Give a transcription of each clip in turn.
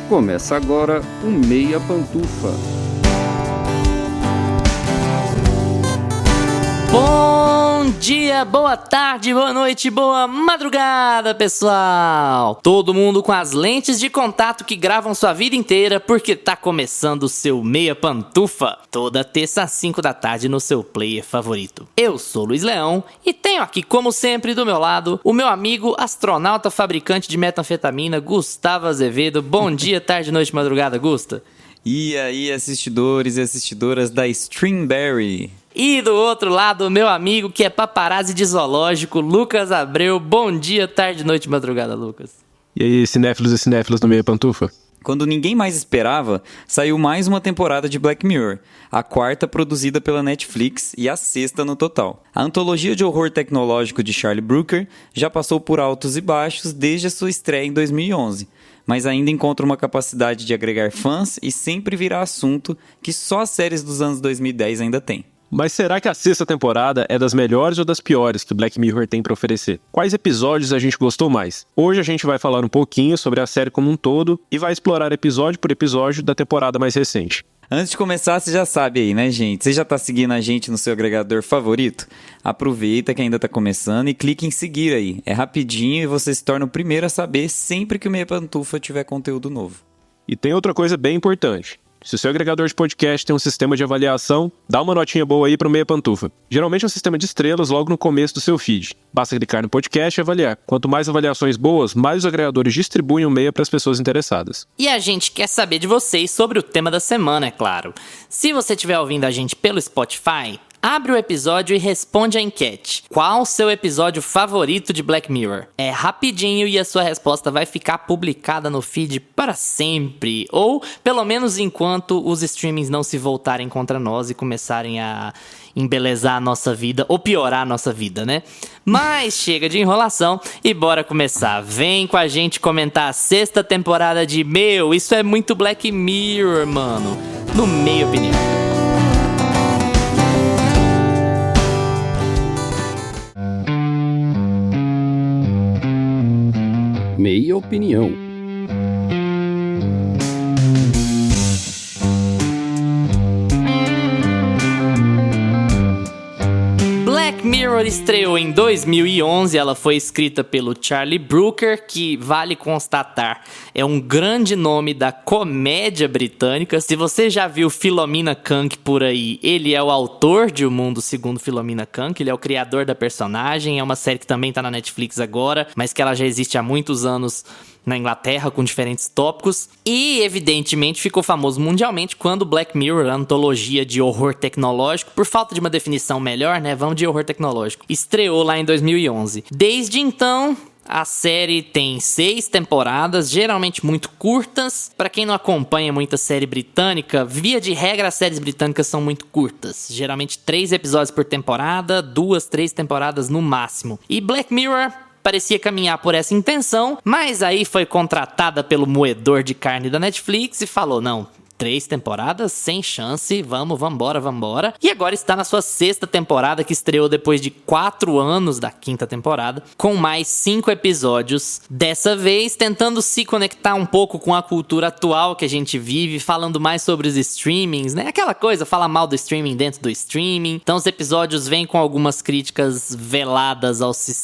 Começa agora o Meia Pantufa. Bom dia, boa tarde, boa noite, boa madrugada, pessoal! Todo mundo com as lentes de contato que gravam sua vida inteira, porque tá começando o seu Meia Pantufa, toda terça às 5 da tarde no seu player favorito. Eu sou Luiz Leão e tenho aqui, como sempre, do meu lado, o meu amigo astronauta fabricante de metanfetamina, Gustavo Azevedo. Bom dia, tarde, noite, madrugada, Gusta. E aí, assistidores e assistidoras da Streamberry. E do outro lado, o meu amigo que é paparazzi de zoológico, Lucas Abreu. Bom dia, tarde, noite, madrugada, Lucas. E aí, cinéfilos e cinéfilas do Meia Pantufa? Quando ninguém mais esperava, saiu mais uma temporada de Black Mirror, a quarta produzida pela Netflix e a sexta no total. A antologia de horror tecnológico de Charlie Brooker já passou por altos e baixos desde a sua estreia em 2011, mas ainda encontra uma capacidade de agregar fãs e sempre virar assunto que só as séries dos anos 2010 ainda têm. Mas será que a sexta temporada é das melhores ou das piores que Black Mirror tem pra oferecer? Quais episódios a gente gostou mais? Hoje a gente vai falar um pouquinho sobre a série como um todo e vai explorar episódio por episódio da temporada mais recente. Antes de começar, você já sabe aí, né, gente? Você já tá seguindo a gente no seu agregador favorito? Aproveita que ainda tá começando e clique em seguir aí. É rapidinho e você se torna o primeiro a saber sempre que o Meia Pantufa tiver conteúdo novo. E tem outra coisa bem importante. Se o seu agregador de podcast tem um sistema de avaliação, dá uma notinha boa aí pro Meia Pantufa. Geralmente é um sistema de estrelas logo no começo do seu feed. Basta clicar no podcast e avaliar. Quanto mais avaliações boas, mais os agregadores distribuem o Meia para as pessoas interessadas. E a gente quer saber de vocês sobre o tema da semana, é claro. Se você estiver ouvindo a gente pelo Spotify, abre o episódio e responde a enquete. Qual o seu episódio favorito de Black Mirror? É rapidinho e a sua resposta vai ficar publicada no feed para sempre. Ou, pelo menos enquanto os streamings não se voltarem contra nós e começarem a embelezar a nossa vida, ou piorar a nossa vida, né? Mas chega de enrolação e bora começar. Vem com a gente comentar a sexta temporada de isso é muito Black Mirror, mano. No Meia Opinião. Meia Opinião. Black Mirror estreou em 2011, ela foi escrita pelo Charlie Brooker, que, vale constatar, é um grande nome da comédia britânica. Se você já viu Philomena Kank por aí, ele é o autor de O Mundo Segundo Philomena Kank, ele é o criador da personagem, é uma série que também tá na Netflix agora, mas que ela já existe há muitos anos na Inglaterra, com diferentes tópicos, e evidentemente ficou famoso mundialmente quando Black Mirror, a antologia de horror tecnológico, por falta de uma definição melhor, né, vamos de horror tecnológico, estreou lá em 2011. Desde então, a série tem 6 temporadas, geralmente muito curtas. Pra quem não acompanha muita série britânica, via de regra as séries britânicas são muito curtas, geralmente 3 episódios por temporada, 2, 3 temporadas no máximo. E Black Mirror parecia caminhar por essa intenção, mas aí foi contratada pelo moedor de carne da Netflix e falou, não, 3 temporadas, sem chance, vambora. E agora está na sua 6ª temporada, que estreou depois de 4 anos da 5ª temporada, com mais 5 episódios, dessa vez tentando se conectar um pouco com a cultura atual que a gente vive, falando mais sobre os streamings, né? Aquela coisa, fala mal do streaming dentro do streaming. Então os episódios vêm com algumas críticas veladas,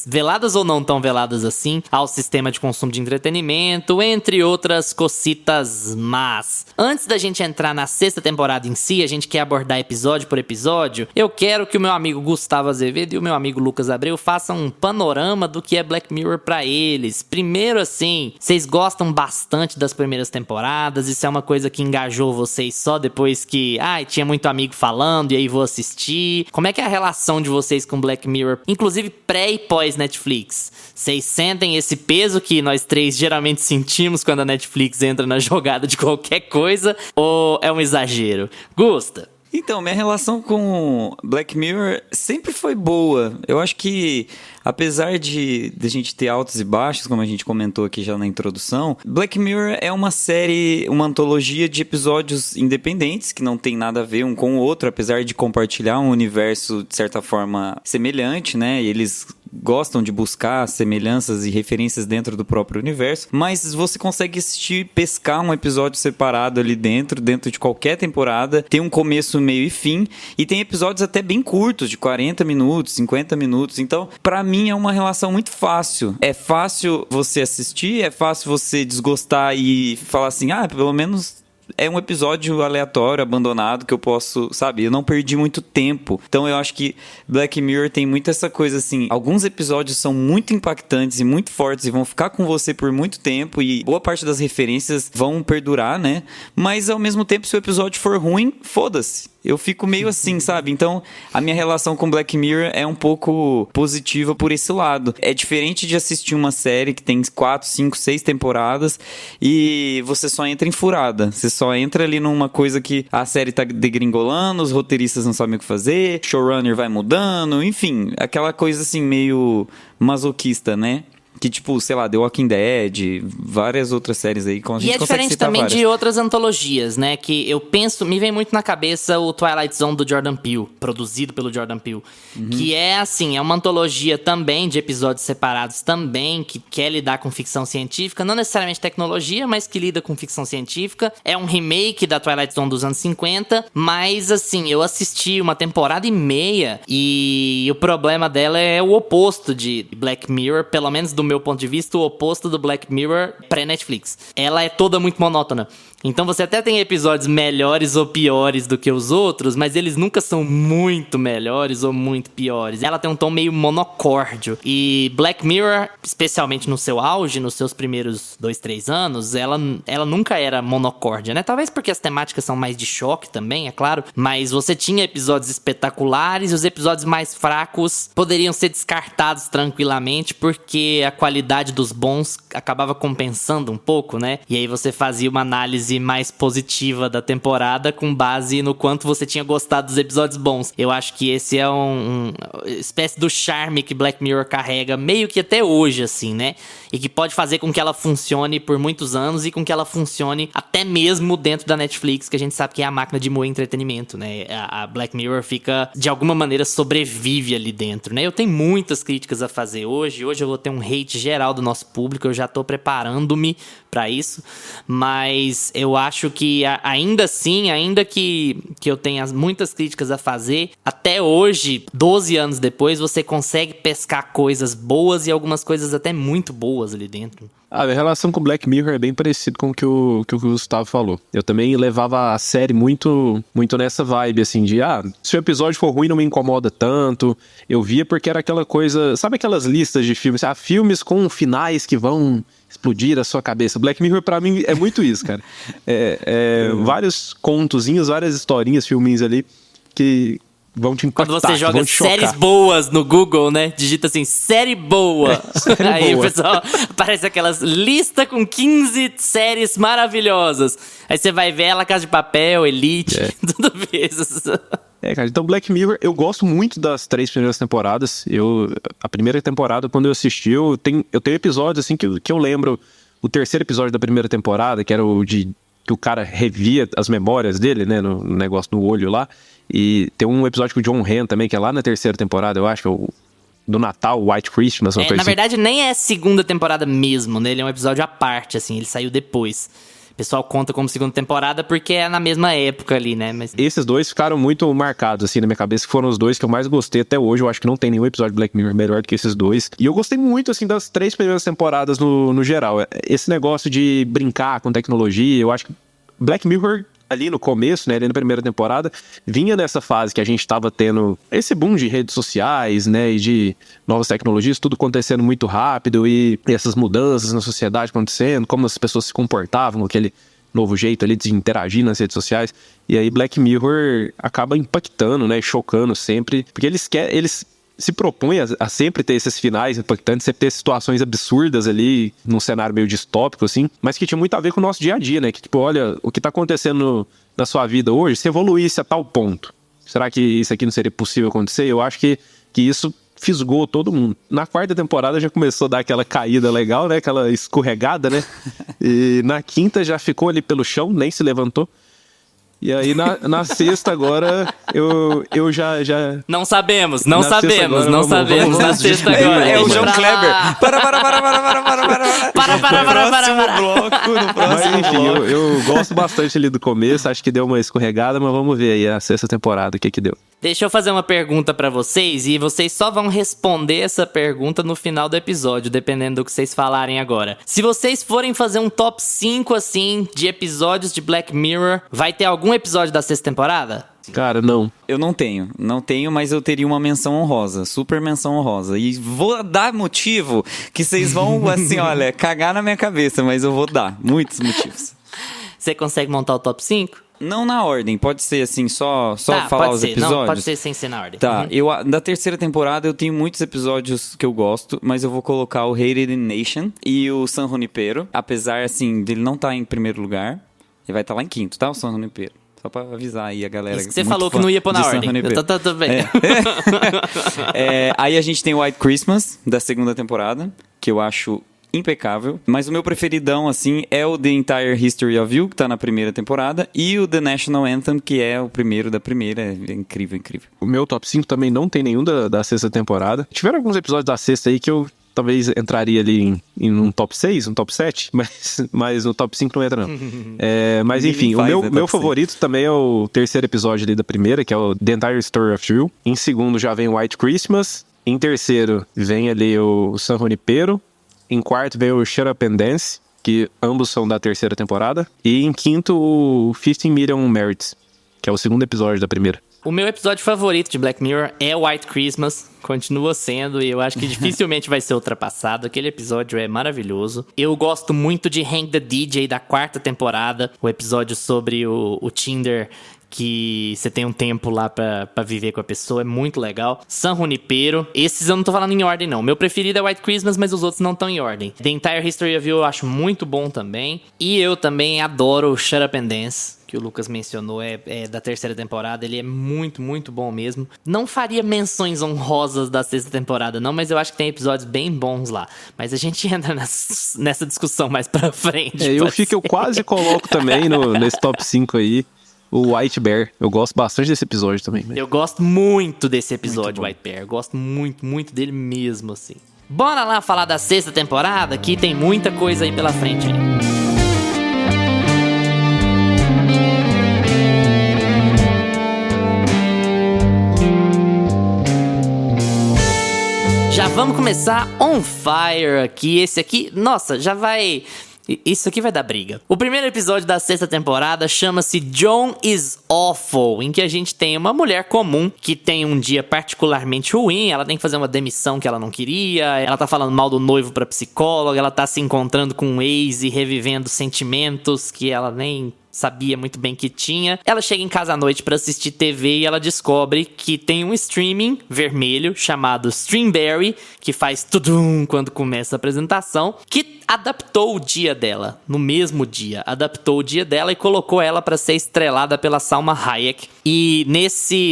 veladas ou não tão veladas assim, ao sistema de consumo de entretenimento, entre outras cocitas más. Antes da gente entrar na 6ª temporada em si, a gente quer abordar episódio por episódio, eu quero que o meu amigo Gustavo Azevedo e o meu amigo Lucas Abreu façam um panorama do que é Black Mirror pra eles. Primeiro assim, vocês gostam bastante das primeiras temporadas? Isso é uma coisa que engajou vocês só depois que, tinha muito amigo falando e aí vou assistir? Como é que é a relação de vocês com Black Mirror, inclusive pré e pós Netflix? Vocês sentem esse peso que nós 3 geralmente sentimos quando a Netflix entra na jogada de qualquer coisa? Ou é um exagero? Gusta? Então, minha relação com Black Mirror sempre foi boa. Eu acho que, apesar de a gente ter altos e baixos, como a gente comentou aqui já na introdução, Black Mirror é uma série, uma antologia de episódios independentes, que não tem nada a ver um com o outro, apesar de compartilhar um universo, de certa forma, semelhante, né? E eles gostam de buscar semelhanças e referências dentro do próprio universo, mas você consegue assistir, pescar um episódio separado ali dentro de qualquer temporada, tem um começo, meio e fim, e tem episódios até bem curtos, de 40 minutos, 50 minutos, então pra mim é uma relação muito fácil. É fácil você assistir, é fácil você desgostar e falar assim, pelo menos é um episódio aleatório, abandonado, que eu posso, sabe, eu não perdi muito tempo. Então eu acho que Black Mirror tem muito essa coisa assim, alguns episódios são muito impactantes e muito fortes e vão ficar com você por muito tempo e boa parte das referências vão perdurar, né? Mas ao mesmo tempo, se o episódio for ruim, foda-se. Eu fico meio assim, sabe? Então, a minha relação com Black Mirror é um pouco positiva por esse lado. É diferente de assistir uma série que tem 4, 5, 6 temporadas e você só entra em furada. Você só entra ali numa coisa que a série tá degringolando, os roteiristas não sabem o que fazer, showrunner vai mudando, enfim, aquela coisa assim meio masoquista, né? Que tipo, sei lá, The Walking Dead, várias outras séries aí. A gente e é diferente também de outras antologias, né? Que eu penso, me vem muito na cabeça o Twilight Zone do Jordan Peele, produzido pelo Jordan Peele. Que é assim, é uma antologia também de episódios separados também, que quer lidar com ficção científica, não necessariamente tecnologia, mas que lida com ficção científica. É um remake da Twilight Zone dos anos 50, mas assim, eu assisti uma temporada e meia e o problema dela é o oposto de Black Mirror, pelo menos do meu ponto de vista, o oposto do Black Mirror pré-Netflix. Ela é toda muito monótona. Então você até tem episódios melhores ou piores do que os outros, mas eles nunca são muito melhores ou muito piores. Ela tem um tom meio monocórdio. E Black Mirror, especialmente no seu auge, nos seus primeiros 2, 3 anos, ela nunca era monocórdia, né? Talvez porque as temáticas são mais de choque também, é claro. Mas você tinha episódios espetaculares e os episódios mais fracos poderiam ser descartados tranquilamente, porque a qualidade dos bons acabava compensando um pouco, né? E aí você fazia uma análise mais positiva da temporada com base no quanto você tinha gostado dos episódios bons. Eu acho que esse é uma espécie do charme que Black Mirror carrega meio que até hoje, assim, né? E que pode fazer com que ela funcione por muitos anos e com que ela funcione até mesmo dentro da Netflix, que a gente sabe que é a máquina de moer entretenimento, né? A Black Mirror fica, de alguma maneira, sobrevive ali dentro, né? Eu tenho muitas críticas a fazer hoje. Hoje eu vou ter um hate geral do nosso público, eu já tô preparando-me pra isso, mas eu acho que ainda assim, ainda que eu tenha muitas críticas a fazer, até hoje, 12 anos depois, você consegue pescar coisas boas e algumas coisas até muito boas ali dentro. A minha relação com Black Mirror é bem parecido com o que o Gustavo falou. Eu também levava a série muito nessa vibe, assim, de se o episódio for ruim não me incomoda tanto. Eu via porque era aquela coisa, sabe aquelas listas de filmes? Filmes com finais que vão explodir a sua cabeça. Black Mirror pra mim é muito isso, cara. Vários contozinhos, várias historinhas, filminhos ali que vão te impactar. Quando você joga séries boas no Google, né? Digita assim, série boa. Aí o pessoal aparece aquelas listas com 15 séries maravilhosas. Aí você vai ver La Casa de Papel, Elite, tudo isso. Cara, então Black Mirror, eu gosto muito das 3 primeiras temporadas. A primeira temporada, quando eu assisti, eu tenho episódios assim que eu lembro. O terceiro episódio da primeira temporada, que era o de que o cara revia as memórias dele, né, no negócio no olho lá. E tem um episódio com o John Hamm também, que é lá na terceira temporada, eu acho que é o do Natal, White Christmas. Na verdade, nem é segunda temporada mesmo, né? Ele é um episódio à parte, assim, ele saiu depois. O pessoal conta como segunda temporada porque é na mesma época ali, né? Mas esses dois ficaram muito marcados, assim, na minha cabeça, que foram os dois que eu mais gostei até hoje. Eu acho que não tem nenhum episódio de Black Mirror melhor do que esses dois. E eu gostei muito, assim, das 3 primeiras temporadas no geral. Esse negócio de brincar com tecnologia, eu acho que Black Mirror, ali no começo, né, ali na primeira temporada, vinha nessa fase que a gente tava tendo esse boom de redes sociais, né, e de novas tecnologias, tudo acontecendo muito rápido e essas mudanças na sociedade acontecendo, como as pessoas se comportavam, aquele novo jeito ali de interagir nas redes sociais. E aí Black Mirror acaba impactando, né, chocando sempre, porque eles se propõe a sempre ter esses finais impactantes, sempre ter situações absurdas ali, num cenário meio distópico, assim, mas que tinha muito a ver com o nosso dia a dia, né? Que tipo, olha, o que tá acontecendo na sua vida hoje, se evoluísse a tal ponto, será que isso aqui não seria possível acontecer? Eu acho que isso fisgou todo mundo. Na 4ª temporada já começou a dar aquela caída legal, né? Aquela escorregada, né? E na 5ª já ficou ali pelo chão, nem se levantou. E aí na sexta agora eu já. Não sabemos. Na sexta agora, vamos Na sexta agora. É o João Pra lá. Kleber. Para. No próximo Mas enfim, bloco. eu gosto bastante ali do começo, acho que deu uma escorregada, mas vamos ver aí a sexta temporada, o que deu. Deixa eu fazer uma pergunta pra vocês e vocês só vão responder essa pergunta no final do episódio, dependendo do que vocês falarem agora. Se vocês forem fazer um top 5, assim, de episódios de Black Mirror, vai ter algum episódio da sexta temporada? Cara, não. Eu não tenho, mas eu teria uma menção honrosa, super menção honrosa. E vou dar motivo que vocês vão, assim, olha, cagar na minha cabeça, mas eu vou dar muitos motivos. Você consegue montar o top 5? Não na ordem, pode ser assim, só Tá, falar pode os ser. episódios? Não, pode ser sem ser na ordem. Tá, da terceira temporada eu tenho muitos episódios que eu gosto, mas eu vou colocar o Hated Nation e o San Junipero, apesar, assim, dele não estar em primeiro lugar, ele vai estar lá em quinto, tá, o San Junipero? Só pra avisar aí a galera. Isso que você muito falou que fã não ia pôr na de San ordem. Junipero. Tá bem. Aí a gente tem o White Christmas, da segunda temporada, que eu acho impecável. Mas o meu preferidão, assim, é o The Entire History of You, que tá na primeira temporada, e o The National Anthem, que é o primeiro da primeira. É incrível, incrível. O meu top 5 também não tem nenhum da sexta temporada. Tiveram alguns episódios da sexta aí que eu talvez entraria ali em um top 6, um top 7, mas no top 5 não entra, não. Mas enfim, o meu favorito também é o terceiro episódio ali da primeira, que é o The Entire Story of You. Em segundo já vem o White Christmas. Em terceiro vem ali o San Junipero. Em quarto vem o Shut Up and Dance, que ambos são da terceira temporada. E em quinto, o 15 Million Merits, que é o segundo episódio da primeira. O meu episódio favorito de Black Mirror é White Christmas, continua sendo, e eu acho que dificilmente vai ser ultrapassado. Aquele episódio é maravilhoso. Eu gosto muito de Hang the DJ da quarta temporada, o episódio sobre o Tinder, que você tem um tempo lá pra viver com a pessoa, é muito legal. San Junipero, esses eu não tô falando em ordem não, meu preferido é White Christmas, mas os outros não estão em ordem. The Entire History of You eu acho muito bom também, e eu também adoro Shut Up and Dance, que o Lucas mencionou, é da terceira temporada, ele é muito, muito bom mesmo. Não faria menções honrosas da sexta temporada não, mas eu acho que tem episódios bem bons lá, mas a gente entra nessa discussão mais pra frente. Eu quase coloco também nesse top 5 aí o White Bear. Eu gosto bastante desse episódio também. Eu gosto muito desse episódio, White Bear. Eu gosto muito, muito dele mesmo, assim. Bora lá falar da sexta temporada, que tem muita coisa aí pela frente. Já vamos começar on fire aqui. Esse aqui, nossa, já vai... Isso aqui vai dar briga. O primeiro episódio da sexta temporada chama-se John is Awful, em que a gente tem uma mulher comum que tem um dia particularmente ruim, ela tem que fazer uma demissão que ela não queria, ela tá falando mal do noivo pra psicóloga, ela tá se encontrando com um ex e revivendo sentimentos que ela nem sabia muito bem que tinha. Ela chega em casa à noite pra assistir TV e ela descobre que tem um streaming vermelho chamado Streamberry, que faz tudum quando começa a apresentação, que adaptou o dia dela, no mesmo dia. Adaptou o dia dela e colocou ela pra ser estrelada pela Salma Hayek. E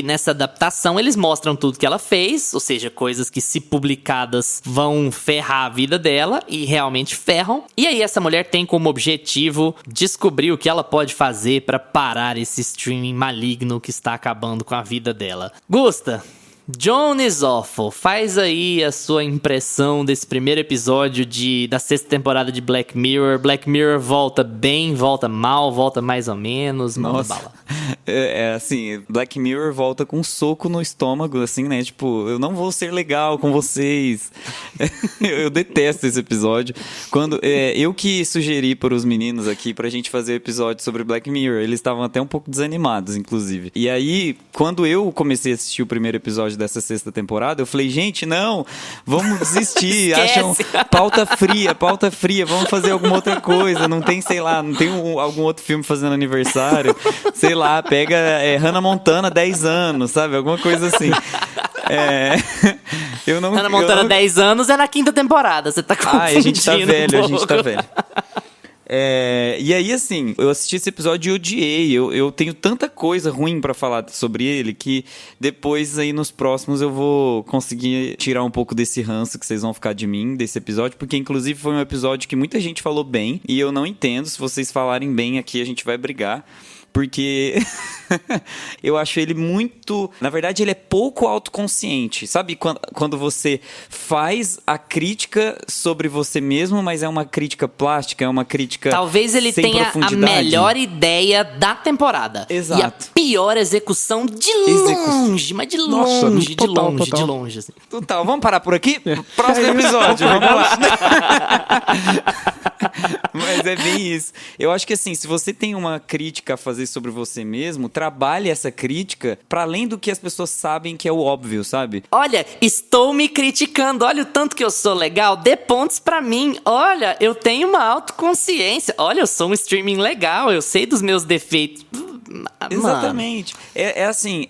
nessa adaptação eles mostram tudo que ela fez, ou seja, coisas que se publicadas vão ferrar a vida dela, e realmente ferram. E aí essa mulher tem como objetivo descobrir o que ela pode fazer pra parar esse streaming maligno que está acabando com a vida dela. Gusta, John is Awful, faz aí a sua impressão desse primeiro episódio da sexta temporada de Black Mirror. Black Mirror volta bem, volta mal, volta mais ou menos, manda bala. Assim, Black Mirror volta com um soco no estômago, assim, né? Tipo, eu não vou ser legal com vocês. Eu detesto esse episódio. Eu que sugeri para os meninos aqui pra gente fazer episódio sobre Black Mirror, eles estavam até um pouco desanimados, inclusive. E aí, quando eu comecei a assistir o primeiro episódio dessa sexta temporada, eu falei, gente, não, vamos desistir. Acham pauta fria, vamos fazer alguma outra coisa. Não tem, sei lá, não tem algum outro filme fazendo aniversário. Sei lá, pega Hannah Montana 10 anos, sabe? Alguma coisa assim. Hannah Montana 10 anos é na quinta temporada, você tá confundindo. A gente tá velho. E aí, assim, eu assisti esse episódio e odiei. Eu tenho tanta coisa ruim pra falar sobre ele que depois aí nos próximos eu vou conseguir tirar um pouco desse ranço que vocês vão ficar de mim, desse episódio, porque inclusive foi um episódio que muita gente falou bem e eu não entendo. Se vocês falarem bem aqui, a gente vai brigar. porque eu acho ele muito... Na verdade, ele é pouco autoconsciente. Sabe quando você faz a crítica sobre você mesmo, mas é uma crítica plástica, é uma crítica Talvez ele sem tenha a profundidade? melhor ideia da temporada. Exato. E a pior execução de longe, mas de Nossa, longe, total. de longe. Assim. Total, vamos parar por aqui? Próximo episódio, vamos lá. Mas é bem isso. Eu acho que assim, se você tem uma crítica a fazer sobre você mesmo, trabalhe essa crítica para além do que as pessoas sabem que é o óbvio, sabe? Olha, estou me criticando. Olha o tanto que eu sou legal. Dê pontos pra mim. Olha, eu tenho uma autoconsciência. Olha, eu sou um streaming legal. Eu sei dos meus defeitos. Exatamente. É assim,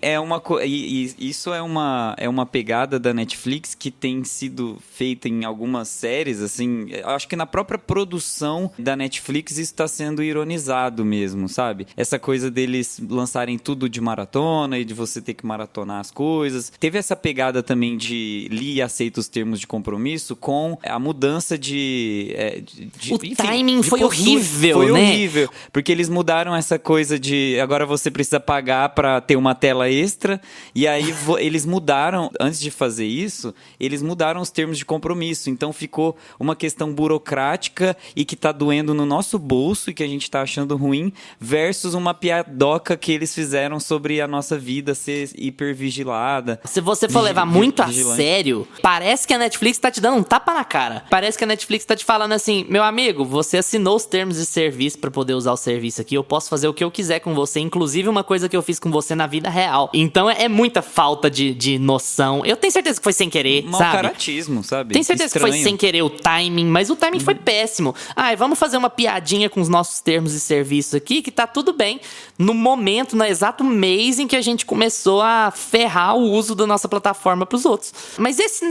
isso é uma pegada da Netflix que tem sido feita em algumas séries, assim, acho que na própria produção da Netflix isso está sendo ironizado mesmo, sabe? Essa coisa deles lançarem tudo de maratona e de você ter que maratonar as coisas. Teve essa pegada também de li e aceita os termos de compromisso com a mudança O timing foi horrível, foi né? horrível, porque eles mudaram essa coisa de agora você precisa pagar para ter uma tela extra, e aí eles mudaram, antes de fazer isso, eles mudaram os termos de compromisso, então ficou uma questão burocrática e que tá doendo no nosso bolso e que a gente tá achando ruim, versus uma piadoca que eles fizeram sobre a nossa vida ser hipervigilada. Se você for levar muito a vigilante. sério, parece que a Netflix tá te dando um tapa na cara. Parece que a Netflix tá te falando assim, meu amigo, você assinou os termos de serviço pra poder usar o serviço aqui, eu posso fazer o que eu quiser com você, inclusive uma coisa que eu fiz com você na vida real. Então é muita falta de noção. Eu tenho certeza que foi sem querer, Mau sabe? caratismo, sabe? Tenho certeza Estranho. que foi sem querer o timing, mas o timing foi péssimo. Ai, vamos fazer uma piadinha com os nossos termos de serviço aqui, que tá tudo bem. No momento, no exato mês em que a gente começou a ferrar o uso da nossa plataforma pros outros. Mas esse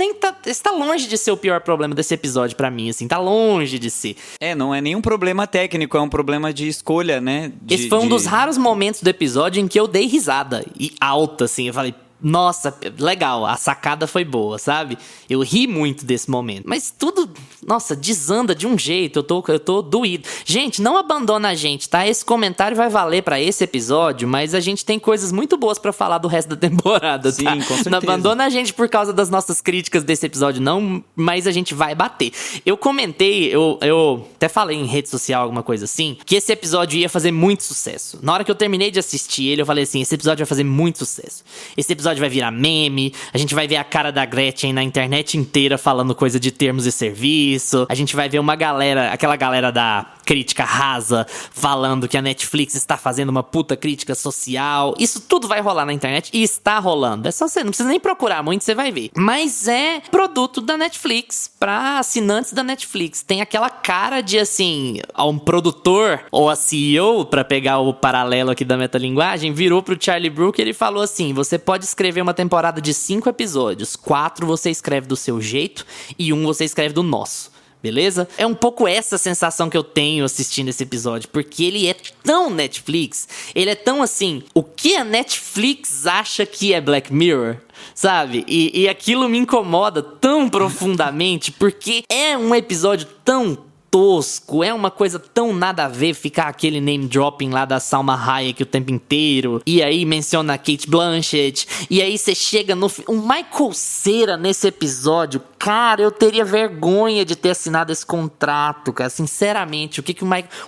tá longe de ser o pior problema desse episódio pra mim, assim. Tá longe de ser. Não é nenhum problema técnico, é um problema de escolha, né? Esse foi um dos raros momentos do episódio em que eu dei risada. E alta, assim. Eu falei, nossa, legal, a sacada foi boa, sabe? Eu ri muito desse momento. Mas tudo, nossa, desanda de um jeito, eu tô doído. Gente, não abandona a gente, tá? Esse comentário vai valer pra esse episódio, mas a gente tem coisas muito boas pra falar do resto da temporada, Sim, tá? com certeza. Não abandona a gente por causa das nossas críticas desse episódio, não, mas a gente vai bater. Eu comentei, eu até falei em rede social, alguma coisa assim, que esse episódio ia fazer muito sucesso. Na hora que eu terminei de assistir ele, eu falei assim, esse episódio vai fazer muito sucesso. Esse episódio vai virar meme, a gente vai ver a cara da Gretchen na internet inteira falando coisa de termos de serviço, a gente vai ver uma galera, aquela galera da crítica rasa, falando que a Netflix está fazendo uma puta crítica social. Isso tudo vai rolar na internet e está rolando. É só você, não precisa nem procurar muito, você vai ver. Mas é produto da Netflix, pra assinantes da Netflix. Tem aquela cara de, assim, um produtor ou a CEO, pra pegar o paralelo aqui da metalinguagem, virou pro Charlie Brooker e ele falou assim, você pode escrever uma temporada de 5 episódios, 4 você escreve do seu jeito e 1 você escreve do nosso. Beleza? É um pouco essa sensação que eu tenho assistindo esse episódio, porque ele é tão Netflix, ele é tão assim, o que a Netflix acha que é Black Mirror, sabe? E aquilo me incomoda tão profundamente, porque é um episódio tão tosco, é uma coisa tão nada a ver ficar aquele name dropping lá da Salma Hayek o tempo inteiro, e aí menciona a Cate Blanchett, e aí você chega no... O Michael Cera nesse episódio, cara, eu teria vergonha de ter assinado esse contrato, cara, sinceramente,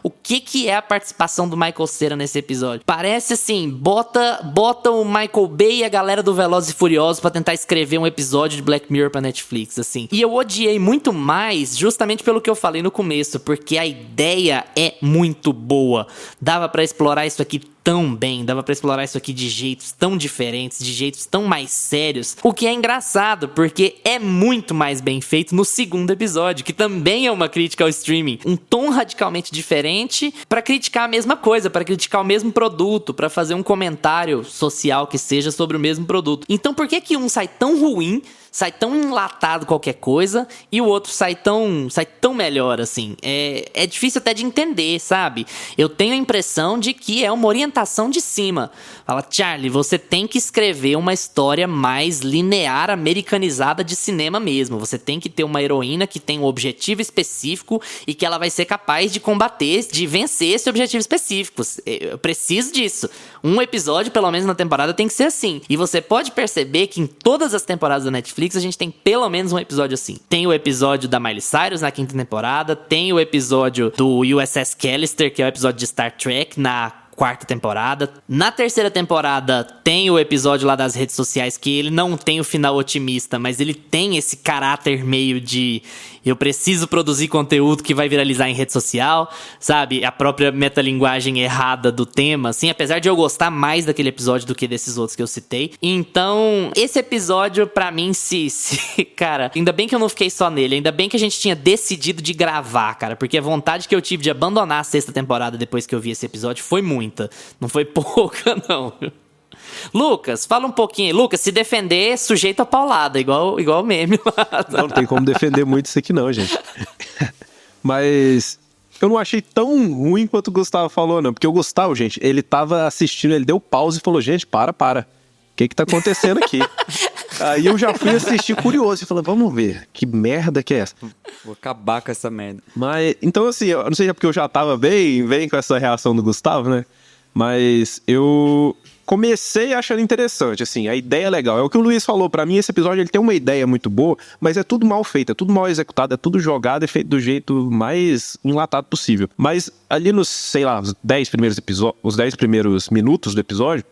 o que é a participação do Michael Cera nesse episódio? Parece assim, bota o Michael Bay e a galera do Velozes e Furiosos pra tentar escrever um episódio de Black Mirror pra Netflix, assim. E eu odiei muito mais, justamente pelo que eu falei no começo, porque a ideia é muito boa. Dava pra explorar isso aqui tão bem, dava pra explorar isso aqui de jeitos tão diferentes, de jeitos tão mais sérios, o que é engraçado, porque é muito mais bem feito no segundo episódio, que também é uma crítica ao streaming, um tom radicalmente diferente pra criticar a mesma coisa, pra criticar o mesmo produto, pra fazer um comentário social que seja sobre o mesmo produto. Então por que um sai tão ruim, sai tão enlatado qualquer coisa, e o outro sai tão melhor, assim? É difícil até de entender, sabe? Eu tenho a impressão de que é uma orientação orientação de cima. Fala, Charlie, você tem que escrever uma história mais linear, americanizada de cinema mesmo. Você tem que ter uma heroína que tem um objetivo específico e que ela vai ser capaz de combater, de vencer esse objetivo específico. Eu preciso disso. Um episódio, pelo menos na temporada, tem que ser assim. E você pode perceber que em todas as temporadas da Netflix a gente tem pelo menos um episódio assim. Tem o episódio da Miley Cyrus na 5ª temporada, tem o episódio do USS Callister, que é o episódio de Star Trek, na 4ª temporada. Na 3ª temporada tem o episódio lá das redes sociais, que ele não tem o final otimista, mas ele tem esse caráter meio de eu preciso produzir conteúdo que vai viralizar em rede social, sabe? A própria metalinguagem errada do tema, assim, apesar de eu gostar mais daquele episódio do que desses outros que eu citei. Então, esse episódio, pra mim, cara, ainda bem que eu não fiquei só nele, ainda bem que a gente tinha decidido de gravar, cara, porque a vontade que eu tive de abandonar a 6ª temporada depois que eu vi esse episódio foi muita, não foi pouca, não. Lucas, fala um pouquinho. Lucas, se defender, sujeito a paulada, igual o meme lá. Não tem como defender muito isso aqui não, gente. Mas eu não achei tão ruim quanto o Gustavo falou, não. Porque o Gustavo, gente, ele tava assistindo, ele deu pause e falou, gente, para. O que tá acontecendo aqui? Aí eu já fui assistir curioso e falei, vamos ver, que merda que é essa? Vou acabar com essa merda. Mas, então assim, eu não sei se é porque eu já tava bem com essa reação do Gustavo, né? Mas eu comecei achando interessante, assim, a ideia é legal. É o que o Luiz falou, pra mim esse episódio ele tem uma ideia muito boa, mas é tudo mal feito, é tudo mal executado, é tudo jogado e feito do jeito mais enlatado possível. Mas ali nos, sei lá, os 10 primeiros minutos do episódio,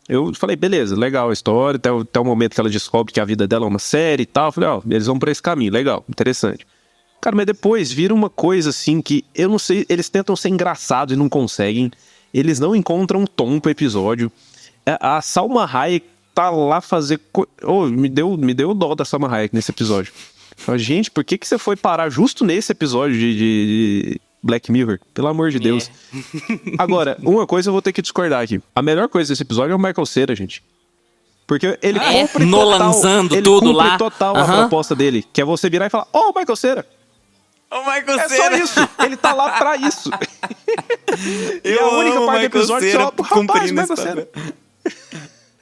eu falei, beleza, legal a história, até o momento que ela descobre que a vida dela é uma série e tal, eu falei, eles vão por esse caminho, legal, interessante. Cara, mas depois vira uma coisa assim que, eu não sei, eles tentam ser engraçados e não conseguem, eles não encontram um tom pro episódio. A Salma Hayek tá lá fazer... me deu dó da Salma Hayek nesse episódio. Falei, gente, por que você foi parar justo nesse episódio de Black Mirror? Pelo amor de Deus. Agora, uma coisa eu vou ter que discordar aqui. A melhor coisa desse episódio é o Michael Cera, gente. Porque ele cumpre Nolanzando ele tudo cumpre lá. total a proposta dele, que é você virar e falar, Michael Cera. É só isso. Ele tá lá pra isso. E a única parte do episódio só pro rapaz, Michael Cera.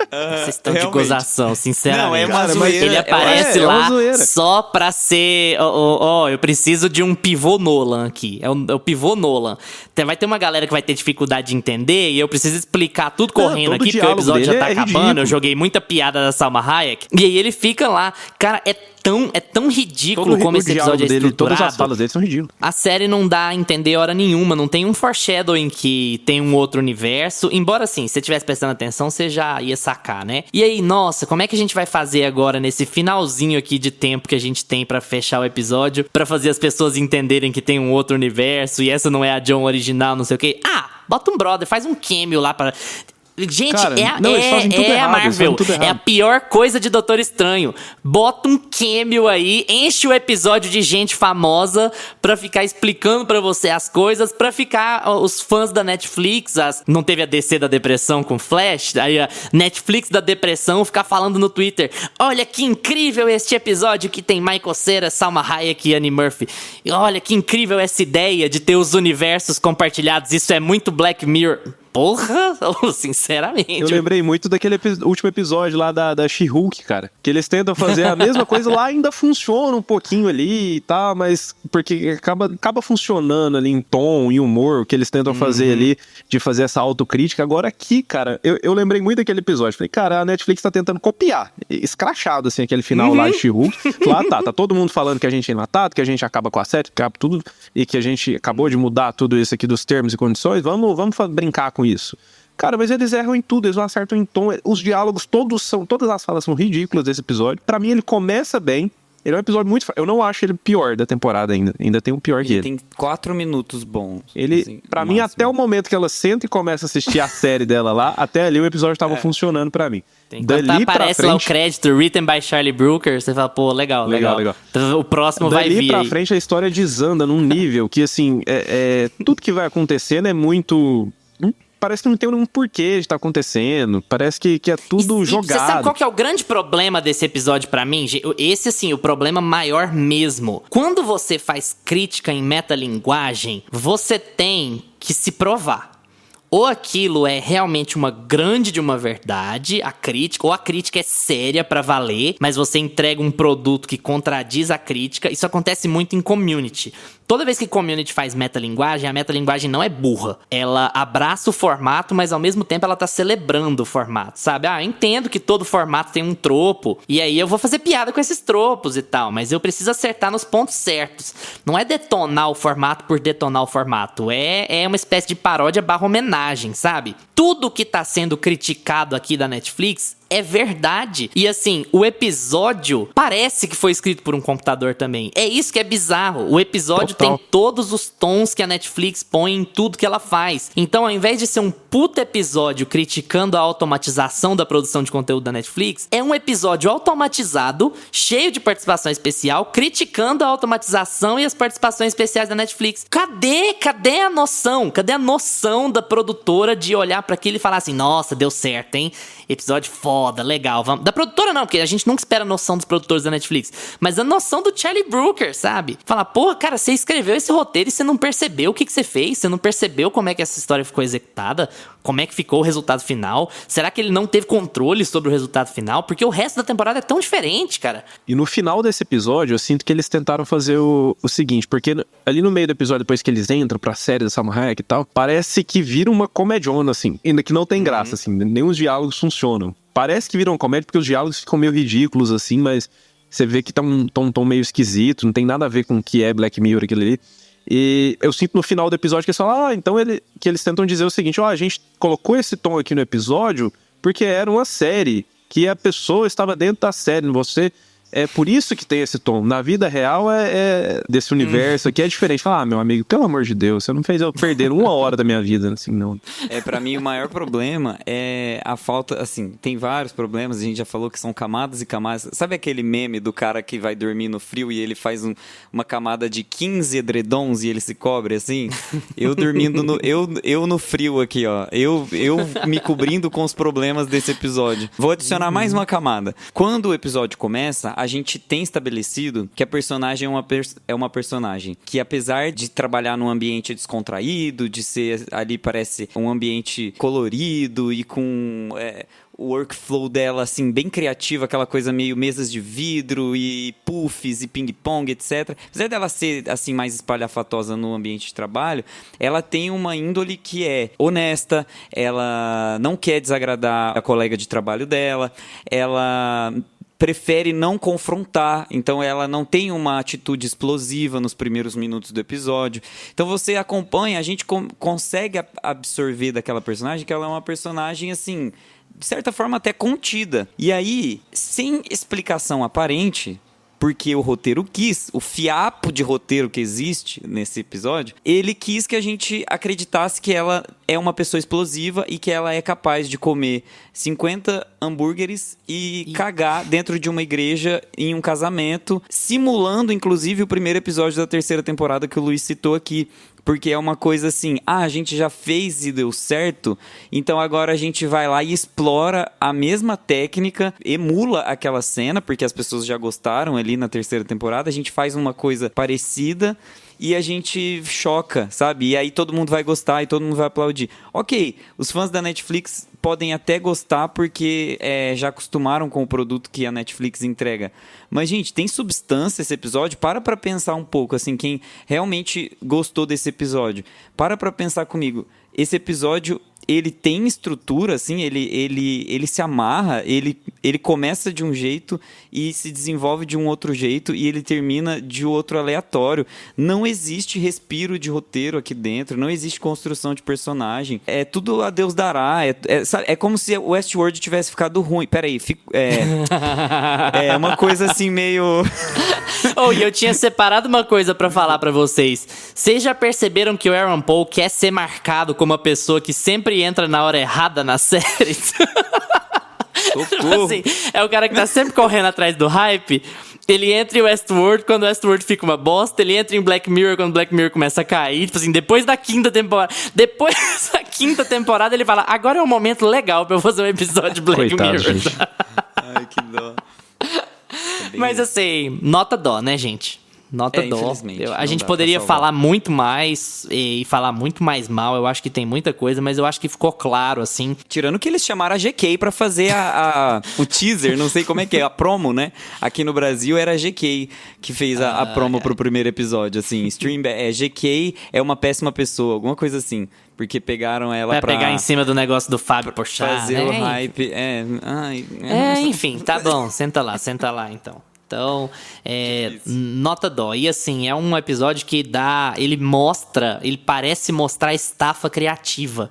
Vocês estão de gozação, sinceramente. Não, é uma zoeira. Ele aparece lá zoeira. só pra ser... eu preciso de um pivô Nolan aqui. É o pivô Nolan. Vai ter uma galera que vai ter dificuldade de entender e eu preciso explicar tudo correndo aqui, porque o episódio já tá acabando. Ridículo. Eu joguei muita piada da Salma Hayek. E aí ele fica lá. Cara, é tão ridículo como esse episódio é estruturado. Todas as falas dele são ridículas. A série não dá a entender hora nenhuma. Não tem um foreshadowing que tem um outro universo. Embora, assim, se você estivesse prestando atenção, você já ia sacar, né? E aí, nossa, como é que a gente vai fazer agora nesse finalzinho aqui de tempo que a gente tem pra fechar o episódio, pra fazer as pessoas entenderem que tem um outro universo e essa não é a John original, não sei o quê? Bota um brother, faz um cameo lá pra... Gente, cara, a Marvel. É a pior coisa de Doutor Estranho. Bota um cameo aí, enche o episódio de gente famosa pra ficar explicando pra você as coisas, pra ficar os fãs da Netflix, não teve a DC da depressão com Flash, aí a Netflix da depressão ficar falando no Twitter, olha que incrível este episódio que tem Michael Cera, Salma Hayek e Annie Murphy. Olha que incrível essa ideia de ter os universos compartilhados, isso é muito Black Mirror. Porra, sinceramente. Eu lembrei muito daquele último episódio lá da She-Hulk, cara. Que eles tentam fazer a mesma coisa lá, ainda funciona um pouquinho ali e tal, mas porque acaba funcionando ali em tom e humor, o que eles tentam fazer ali, de fazer essa autocrítica. Agora aqui, cara, eu lembrei muito daquele episódio. Falei, cara, a Netflix tá tentando copiar. Escrachado, assim, aquele final lá de She-Hulk. Lá tá todo mundo falando que a gente é enlatado, que a gente acaba com a série, acaba tudo, e que a gente acabou de mudar tudo isso aqui dos termos e condições. Vamos brincar com isso. Cara, mas eles erram em tudo, eles não acertam em tom. Os diálogos todas as falas são ridículas desse episódio. Pra mim, ele começa bem. Ele é um episódio muito... Eu não acho ele pior da temporada ainda. Ainda tem um pior que ele. Tem 4 minutos bons. Ele, assim, pra mim, até o momento que ela senta e começa a assistir a série dela lá, até ali o episódio tava funcionando pra mim. Quando aparece lá o crédito written by Charlie Brooker, você fala, pô, legal. Então, o próximo vai vir. Dali pra frente a história desanda num nível que, assim, tudo que vai acontecendo é muito... Parece que não tem um porquê de estar acontecendo. Parece que é tudo jogado. Você sabe qual que é o grande problema desse episódio pra mim? Esse, assim, o problema maior mesmo. Quando você faz crítica em metalinguagem, você tem que se provar. Ou aquilo é realmente uma grande de uma verdade, a crítica, ou a crítica é séria pra valer, mas você entrega um produto que contradiz a crítica. Isso acontece muito em community. Toda vez que community faz metalinguagem, a metalinguagem não é burra. Ela abraça o formato, mas ao mesmo tempo ela tá celebrando o formato, sabe? Eu entendo que todo formato tem um tropo, e aí eu vou fazer piada com esses tropos e tal, mas eu preciso acertar nos pontos certos. Não é detonar o formato por detonar o formato, é uma espécie de paródia barra homenagem, sabe? Tudo que tá sendo criticado aqui da Netflix é verdade. E assim, o episódio parece que foi escrito por um computador também. É isso que é bizarro. O episódio tem todos os tons que a Netflix põe em tudo que ela faz. Então, ao invés de ser um puta episódio criticando a automatização da produção de conteúdo da Netflix, é um episódio automatizado, cheio de participação especial, criticando a automatização e as participações especiais da Netflix. Cadê a noção? Cadê a noção da produtora de olhar pra aquilo e falar assim, nossa, deu certo, hein? Episódio foda, legal. Vamos... Da produtora não, porque a gente nunca espera a noção dos produtores da Netflix. Mas a noção do Charlie Brooker, sabe? Falar, porra, cara, você escreveu esse roteiro e você não percebeu o que você fez? Você não percebeu como é que essa história ficou executada? Como é que ficou o resultado final? Será que ele não teve controle sobre o resultado final? Porque o resto da temporada é tão diferente, cara. E no final desse episódio, eu sinto que eles tentaram fazer o seguinte, porque ali no meio do episódio, depois que eles entram pra série da Salma Hayek e tal, parece que vira uma comediona, assim. Ainda que não tem graça, assim. Nem os diálogos funcionam. Parece que viram comédia porque os diálogos ficam meio ridículos, assim, mas você vê que tá um tom meio esquisito, não tem nada a ver com o que é Black Mirror, aquilo ali. E eu sinto no final do episódio que eles falam, então que eles tentam dizer o seguinte, a gente colocou esse tom aqui no episódio porque era uma série, que a pessoa estava dentro da série, você... É por isso que tem esse tom. Na vida real desse universo aqui é diferente. Fala, meu amigo, pelo amor de Deus, você não fez eu perder 1 hora da minha vida, assim, não. Pra mim o maior problema é a falta, assim, tem vários problemas, a gente já falou que são camadas e camadas. Sabe aquele meme do cara que vai dormir no frio e ele faz uma camada de 15 edredons e ele se cobre, assim? Eu dormindo eu no frio aqui, ó. Eu me cobrindo com os problemas desse episódio. Vou adicionar mais uma camada. Quando o episódio começa, a gente tem estabelecido que a personagem é uma personagem que, apesar de trabalhar num ambiente descontraído, de ser ali, parece um ambiente colorido e com o workflow dela, assim, bem criativo, aquela coisa meio mesas de vidro e puffs e ping-pong, etc. Apesar dela ser, assim, mais espalhafatosa no ambiente de trabalho, ela tem uma índole que é honesta, ela não quer desagradar a colega de trabalho dela, ela... prefere não confrontar, então ela não tem uma atitude explosiva nos primeiros minutos do episódio. Então você acompanha, a gente consegue absorver daquela personagem que ela é uma personagem, assim, de certa forma até contida. E aí, sem explicação aparente, porque o roteiro quis, o fiapo de roteiro que existe nesse episódio, ele quis que a gente acreditasse que ela é uma pessoa explosiva e que ela é capaz de comer 50 hambúrgueres e cagar dentro de uma igreja em um casamento, simulando, inclusive, o primeiro episódio da 3ª temporada que o Luiz citou aqui. Porque é uma coisa assim, a gente já fez e deu certo, então agora a gente vai lá e explora a mesma técnica, emula aquela cena, porque as pessoas já gostaram ali na 3ª temporada, a gente faz uma coisa parecida e a gente choca, sabe? E aí todo mundo vai gostar e todo mundo vai aplaudir. Ok, os fãs da Netflix podem até gostar porque já acostumaram com o produto que a Netflix entrega. Mas, gente, tem substância esse episódio? Para pensar um pouco, assim, quem realmente gostou desse episódio. Para pensar comigo. Esse episódio, ele tem estrutura, assim, ele se amarra, ele começa de um jeito e se desenvolve de um outro jeito e ele termina de outro aleatório. Não existe respiro de roteiro aqui dentro, não existe construção de personagem. É tudo a Deus dará. É como se o Westworld tivesse ficado ruim. Peraí, é uma coisa assim meio... E eu tinha separado uma coisa pra falar pra vocês. Vocês já perceberam que o Aaron Paul quer ser marcado como a pessoa que sempre entra na hora errada nas séries? Assim, é o cara que tá sempre correndo atrás do hype. Ele entra em Westworld quando Westworld fica uma bosta. Ele entra em Black Mirror quando Black Mirror começa a cair. Tipo assim, depois da 5ª temporada. Depois da 5ª temporada ele fala, agora é um momento legal pra eu fazer um episódio de Black Coitado, Mirror. Gente. Ai, que dó. Mas assim, nota dó, né, gente? Nota dó. Infelizmente, A não gente dá poderia pra salvar. falar muito mais e falar muito mais mal. Eu acho que tem muita coisa, mas eu acho que ficou claro, assim. Tirando que eles chamaram a GK pra fazer o teaser, não sei como é que é, a promo, né? Aqui no Brasil era a GK que fez a promo pro primeiro episódio, assim. GK é uma péssima pessoa, alguma coisa assim. Porque pegaram ela Vai pra pegar em cima do negócio do Fábio Porchat, fazer né? o hype. Enfim, tá bom. Senta lá, então. Então, nota dó. E assim, é um episódio que ele parece mostrar a estafa criativa.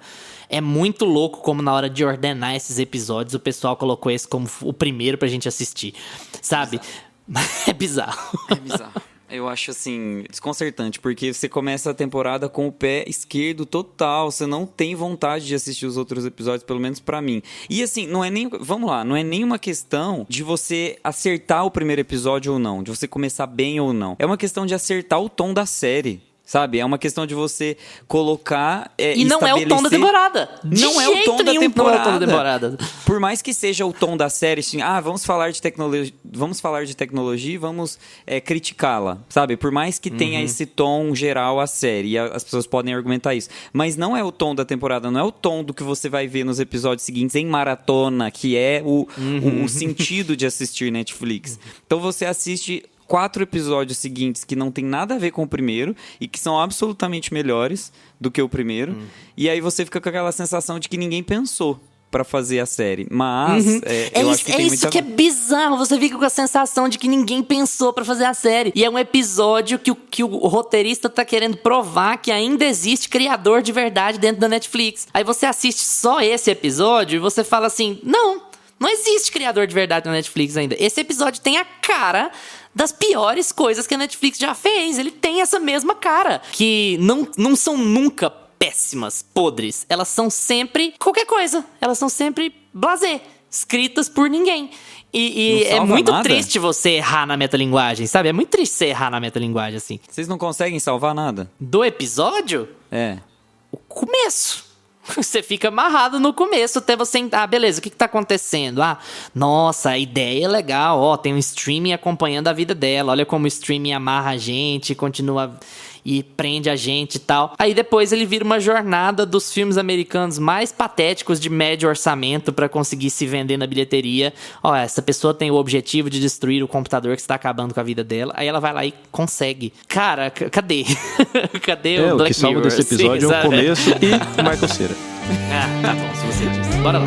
É muito louco como na hora de ordenar esses episódios, o pessoal colocou esse como o primeiro pra gente assistir, sabe? É bizarro. É bizarro. Eu acho, assim, desconcertante, porque você começa a temporada com o pé esquerdo total, você não tem vontade de assistir os outros episódios, pelo menos pra mim. E assim, não é nem, vamos lá, não é nenhuma questão de você acertar o primeiro episódio ou não, de você começar bem ou não. É uma questão de acertar o tom da série. Sabe? É uma questão de você colocar e não é o tom da temporada. Não é o tom da temporada. Não é o tom da temporada. Por mais que seja o tom da série, assim, vamos falar de tecnologia, vamos criticá-la, sabe? Por mais que tenha esse tom geral a série, e as pessoas podem argumentar isso. Mas não é o tom da temporada, não é o tom do que você vai ver nos episódios seguintes em maratona, que é o sentido de assistir Netflix. Então você assiste 4 episódios seguintes que não tem nada a ver com o primeiro e que são absolutamente melhores do que o primeiro. E aí você fica com aquela sensação de que ninguém pensou pra fazer a série. Mas eu acho que tem isso que é bizarro. Você fica com a sensação de que ninguém pensou pra fazer a série. E é um episódio que o roteirista tá querendo provar que ainda existe criador de verdade dentro da Netflix. Aí você assiste só esse episódio e você fala assim, não existe criador de verdade na Netflix ainda. Esse episódio tem a cara das piores coisas que a Netflix já fez. Ele tem essa mesma cara. Que não são nunca péssimas, podres. Elas são sempre qualquer coisa. Elas são sempre blasé, escritas por ninguém. E é muito triste você errar na metalinguagem, sabe? É muito triste você errar na metalinguagem, assim. Vocês não conseguem salvar nada? Do episódio? É. O começo. Você fica amarrado no começo até você... beleza, o que tá acontecendo? Nossa, a ideia é legal. Tem um streaming acompanhando a vida dela. Olha como o streaming amarra a gente, continua e prende a gente e tal. Aí depois ele vira uma jornada dos filmes americanos mais patéticos de médio orçamento pra conseguir se vender na bilheteria. Essa pessoa tem o objetivo de destruir o computador que está acabando com a vida dela. Aí ela vai lá e consegue. Cara, cadê? Cadê o Black Mirror? O que salva desse episódio é o começo e Michael Cera. Tá bom, se você disse. Bora lá.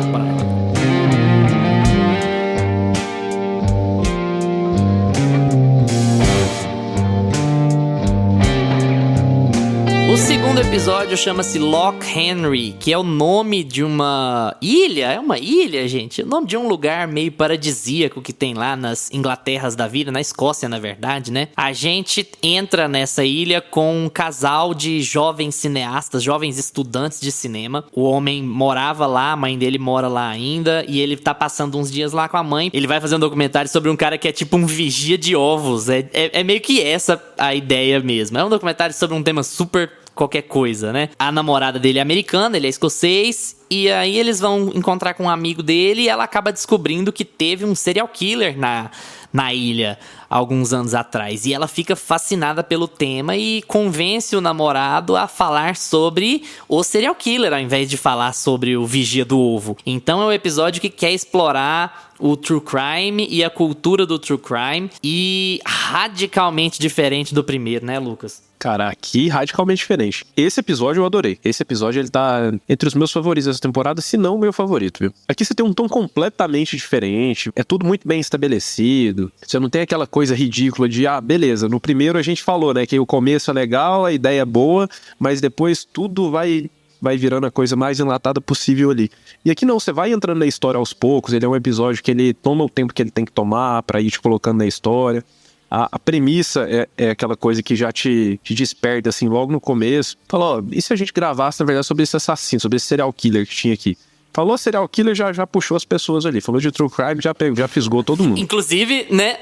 O segundo episódio chama-se Loch Henry, que é o nome de uma ilha. É uma ilha, gente? O nome de um lugar meio paradisíaco que tem lá nas Inglaterras da vida, na Escócia, na verdade, né? A gente entra nessa ilha com um casal de jovens cineastas, jovens estudantes de cinema. O homem morava lá, a mãe dele mora lá ainda, e ele tá passando uns dias lá com a mãe. Ele vai fazer um documentário sobre um cara que é tipo um vigia de ovos. É meio que essa a ideia mesmo. É um documentário sobre um tema super... qualquer coisa, né? A namorada dele é americana, ele é escocês, e aí eles vão encontrar com um amigo dele e ela acaba descobrindo que teve um serial killer na ilha alguns anos atrás. E ela fica fascinada pelo tema e convence o namorado a falar sobre o serial killer, ao invés de falar sobre o vigia do ovo. Então é um episódio que quer explorar o true crime e a cultura do true crime, e radicalmente diferente do primeiro, né, Lucas? Cara, aqui radicalmente diferente. Esse episódio eu adorei. Esse episódio ele tá entre os meus favoritos dessa temporada, se não o meu favorito, viu? Aqui você tem um tom completamente diferente, é tudo muito bem estabelecido. Você não tem aquela coisa ridícula de, beleza, no primeiro a gente falou, né, que o começo é legal, a ideia é boa, mas depois tudo vai virando a coisa mais enlatada possível ali. E aqui não, você vai entrando na história aos poucos, ele é um episódio que ele toma o tempo que ele tem que tomar pra ir te colocando na história. A premissa é aquela coisa que já te desperta, assim, logo no começo. Falou, e se a gente gravasse, na verdade, sobre esse assassino, sobre esse serial killer que tinha aqui? Falou serial killer, já puxou as pessoas ali. Falou de true crime, já fisgou todo mundo. Inclusive, né?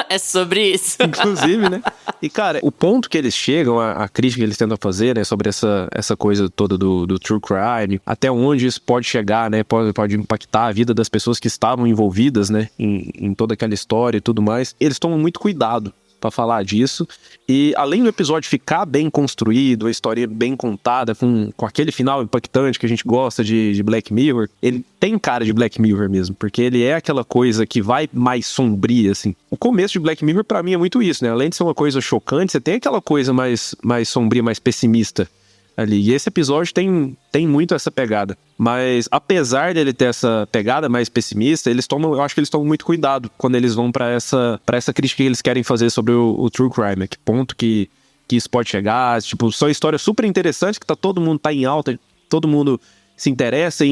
É sobre isso. Inclusive, né? E, cara, o ponto que eles chegam, a crítica que eles tentam fazer, né? Sobre essa coisa toda do true crime, até onde isso pode chegar, né? Pode impactar a vida das pessoas que estavam envolvidas, né? Em toda aquela história e tudo mais. Eles tomam muito cuidado pra falar disso. E além do episódio ficar bem construído, a história bem contada, com aquele final impactante que a gente gosta de Black Mirror, ele tem cara de Black Mirror mesmo, porque ele é aquela coisa que vai mais sombria, assim. O começo de Black Mirror, pra mim, é muito isso, né? Além de ser uma coisa chocante, você tem aquela coisa mais sombria, mais pessimista ali. E esse episódio tem muito essa pegada. Mas, apesar dele ter essa pegada mais pessimista, eu acho que eles tomam muito cuidado quando eles vão pra essa crítica que eles querem fazer sobre o True Crime. Que ponto que isso pode chegar. Tipo, são histórias super interessantes que todo mundo tá em alta, todo mundo se interessa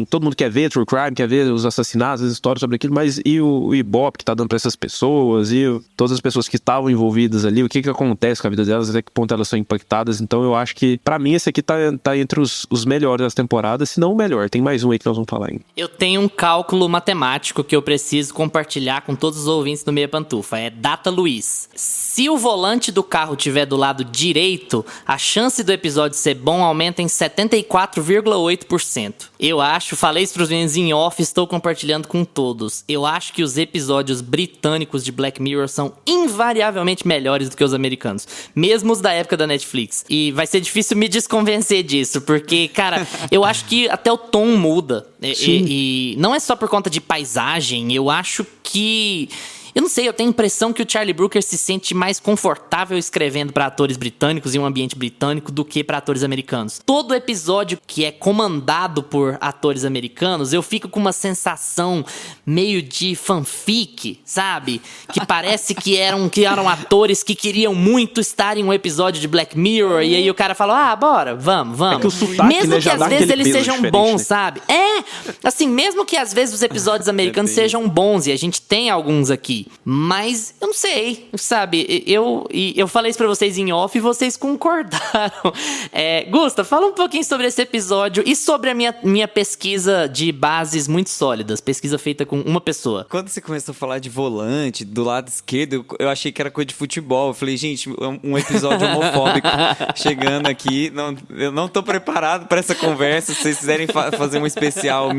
todo mundo quer ver True Crime, quer ver os assassinatos, as histórias sobre aquilo, mas e o Ibope que tá dando pra essas pessoas, todas as pessoas que estavam envolvidas ali, o que acontece com a vida delas, até que ponto elas são impactadas. Então eu acho que, pra mim, esse aqui tá entre os melhores das temporadas, se não o melhor. Tem mais um aí que nós vamos falar ainda. Eu tenho um cálculo matemático que eu preciso compartilhar com todos os ouvintes do Meia Pantufa. É Data Luiz. Se o volante do carro estiver do lado direito, a chance do episódio ser bom aumenta em 74,8%. Eu acho, falei isso pros meninos em off, estou compartilhando com todos. Eu acho que os episódios britânicos de Black Mirror são invariavelmente melhores do que os americanos. Mesmo os da época da Netflix. E vai ser difícil me desconvencer disso, porque, cara, eu acho que até o tom muda. E não é só por conta de paisagem, eu acho que... Eu não sei, eu tenho a impressão que o Charlie Brooker se sente mais confortável escrevendo para atores britânicos em um ambiente britânico do que para atores americanos. Todo episódio que é comandado por atores americanos, eu fico com uma sensação meio de fanfic, sabe? Que parece que eram atores que queriam muito estar em um episódio de Black Mirror, e aí o cara fala, bora, vamos. É que o sotaque, mesmo né, que às vezes eles sejam bons, né? Sabe? Assim, mesmo que às vezes os episódios americanos sejam bons, e a gente tem alguns aqui. Mas eu não sei, sabe? Eu falei isso pra vocês em off e vocês concordaram. Gusta, fala um pouquinho sobre esse episódio e sobre a minha pesquisa de bases muito sólidas. Pesquisa feita com uma pessoa. Quando você começou a falar de volante, do lado esquerdo, eu achei que era coisa de futebol. Eu falei, gente, um episódio homofóbico chegando aqui. Eu não tô preparado pra essa conversa. Se vocês quiserem fazer um especial,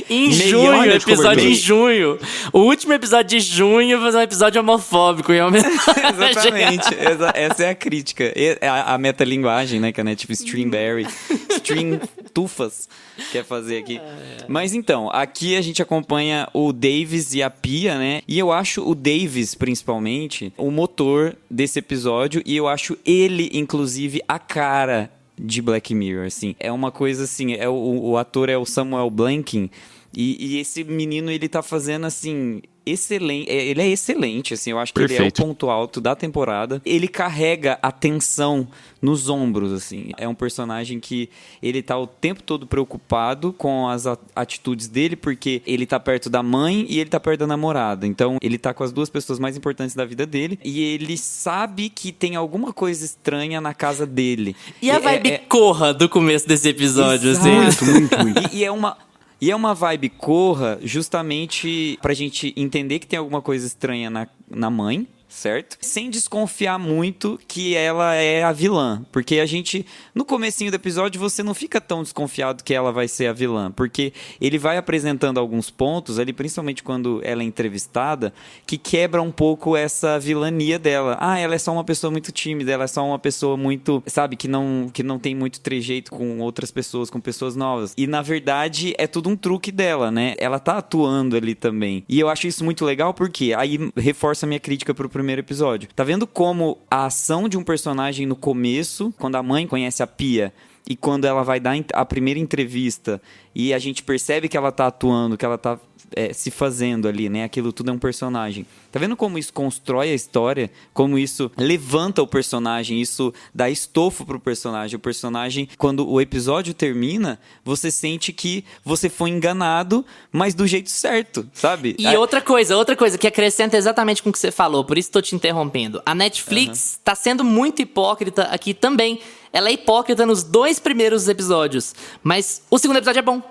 Em junho, episódio em junho. O último episódio de junho fazer um episódio homofóbico em homenagem. Exatamente, essa é a crítica. A metalinguagem, né, que a Netflix Stream Tufas quer fazer aqui. Mas então, aqui a gente acompanha o Davis e a Pia, né? E eu acho o Davis, principalmente, o motor desse episódio, e eu acho ele, inclusive, a cara de Black Mirror, assim. É uma coisa assim, o ator é o Samuel Blankin, e esse menino, ele tá fazendo, assim... excelente, ele é excelente, assim, eu acho que Perfeito. Ele é o ponto alto da temporada. Ele carrega a tensão nos ombros, assim. É um personagem que ele tá o tempo todo preocupado com as atitudes dele, porque ele tá perto da mãe e ele tá perto da namorada. Então, ele tá com as duas pessoas mais importantes da vida dele e ele sabe que tem alguma coisa estranha na casa dele. E a vibe corra do começo desse episódio, Exato. assim. Muito. E é uma vibe corra justamente pra gente entender que tem alguma coisa estranha na mãe, certo? Sem desconfiar muito que ela é a vilã. Porque a gente, no comecinho do episódio, você não fica tão desconfiado que ela vai ser a vilã. Porque ele vai apresentando alguns pontos, ali, principalmente quando ela é entrevistada, que quebra um pouco essa vilania dela. Ela é só uma pessoa muito tímida, ela é só uma pessoa muito, sabe, que não tem muito trejeito com outras pessoas, com pessoas novas. E, na verdade, é tudo um truque dela, né? Ela tá atuando ali também. E eu acho isso muito legal porque aí reforça a minha crítica pro primeiro episódio. Tá vendo como a ação de um personagem no começo, quando a mãe conhece a Pia e quando ela vai dar a primeira entrevista e a gente percebe que ela tá atuando, que ela tá se fazendo ali, né? Aquilo tudo é um personagem. Tá vendo como isso constrói a história? Como isso levanta o personagem, isso dá estofo pro personagem. O personagem, quando o episódio termina, você sente que você foi enganado, mas do jeito certo, sabe? E outra coisa que acrescenta exatamente com o que você falou, por isso tô te interrompendo. A Netflix tá sendo muito hipócrita aqui também. Ela é hipócrita nos 2 primeiros episódios, mas o segundo episódio é bom.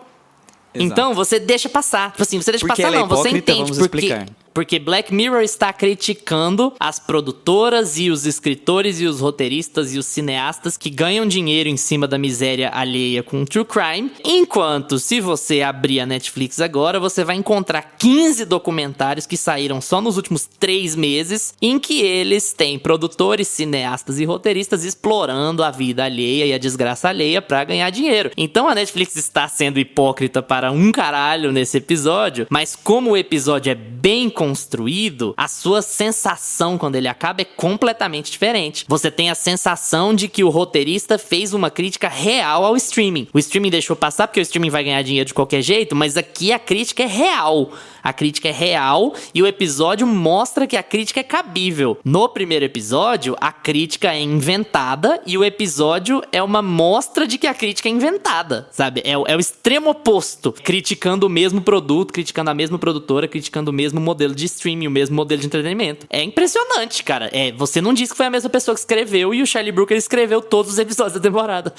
Exato. Então, você deixa passar. Tipo assim, você deixa porque passar, ela é não, você hipócrita, entende. vamos porque explicar. Porque Black Mirror está criticando as produtoras e os escritores e os roteiristas e os cineastas que ganham dinheiro em cima da miséria alheia com true crime. Enquanto, se você abrir a Netflix agora, você vai encontrar 15 documentários que saíram só nos últimos 3 meses, em que eles têm produtores, cineastas e roteiristas explorando a vida alheia e a desgraça alheia pra ganhar dinheiro. Então a Netflix está sendo hipócrita para um caralho nesse episódio, mas como o episódio é bem construído, a sua sensação quando ele acaba é completamente diferente. Você tem a sensação de que o roteirista fez uma crítica real ao streaming. O streaming deixou passar porque o streaming vai ganhar dinheiro de qualquer jeito, mas aqui a crítica é real. A crítica é real e o episódio mostra que a crítica é cabível. No primeiro episódio, a crítica é inventada e o episódio é uma mostra de que a crítica é inventada, sabe? É o extremo oposto. Criticando o mesmo produto, criticando a mesma produtora, criticando o mesmo modelo de streaming, o mesmo modelo de entretenimento. É impressionante, cara. Você não disse que foi a mesma pessoa que escreveu e o Charlie Brooker escreveu todos os episódios da temporada.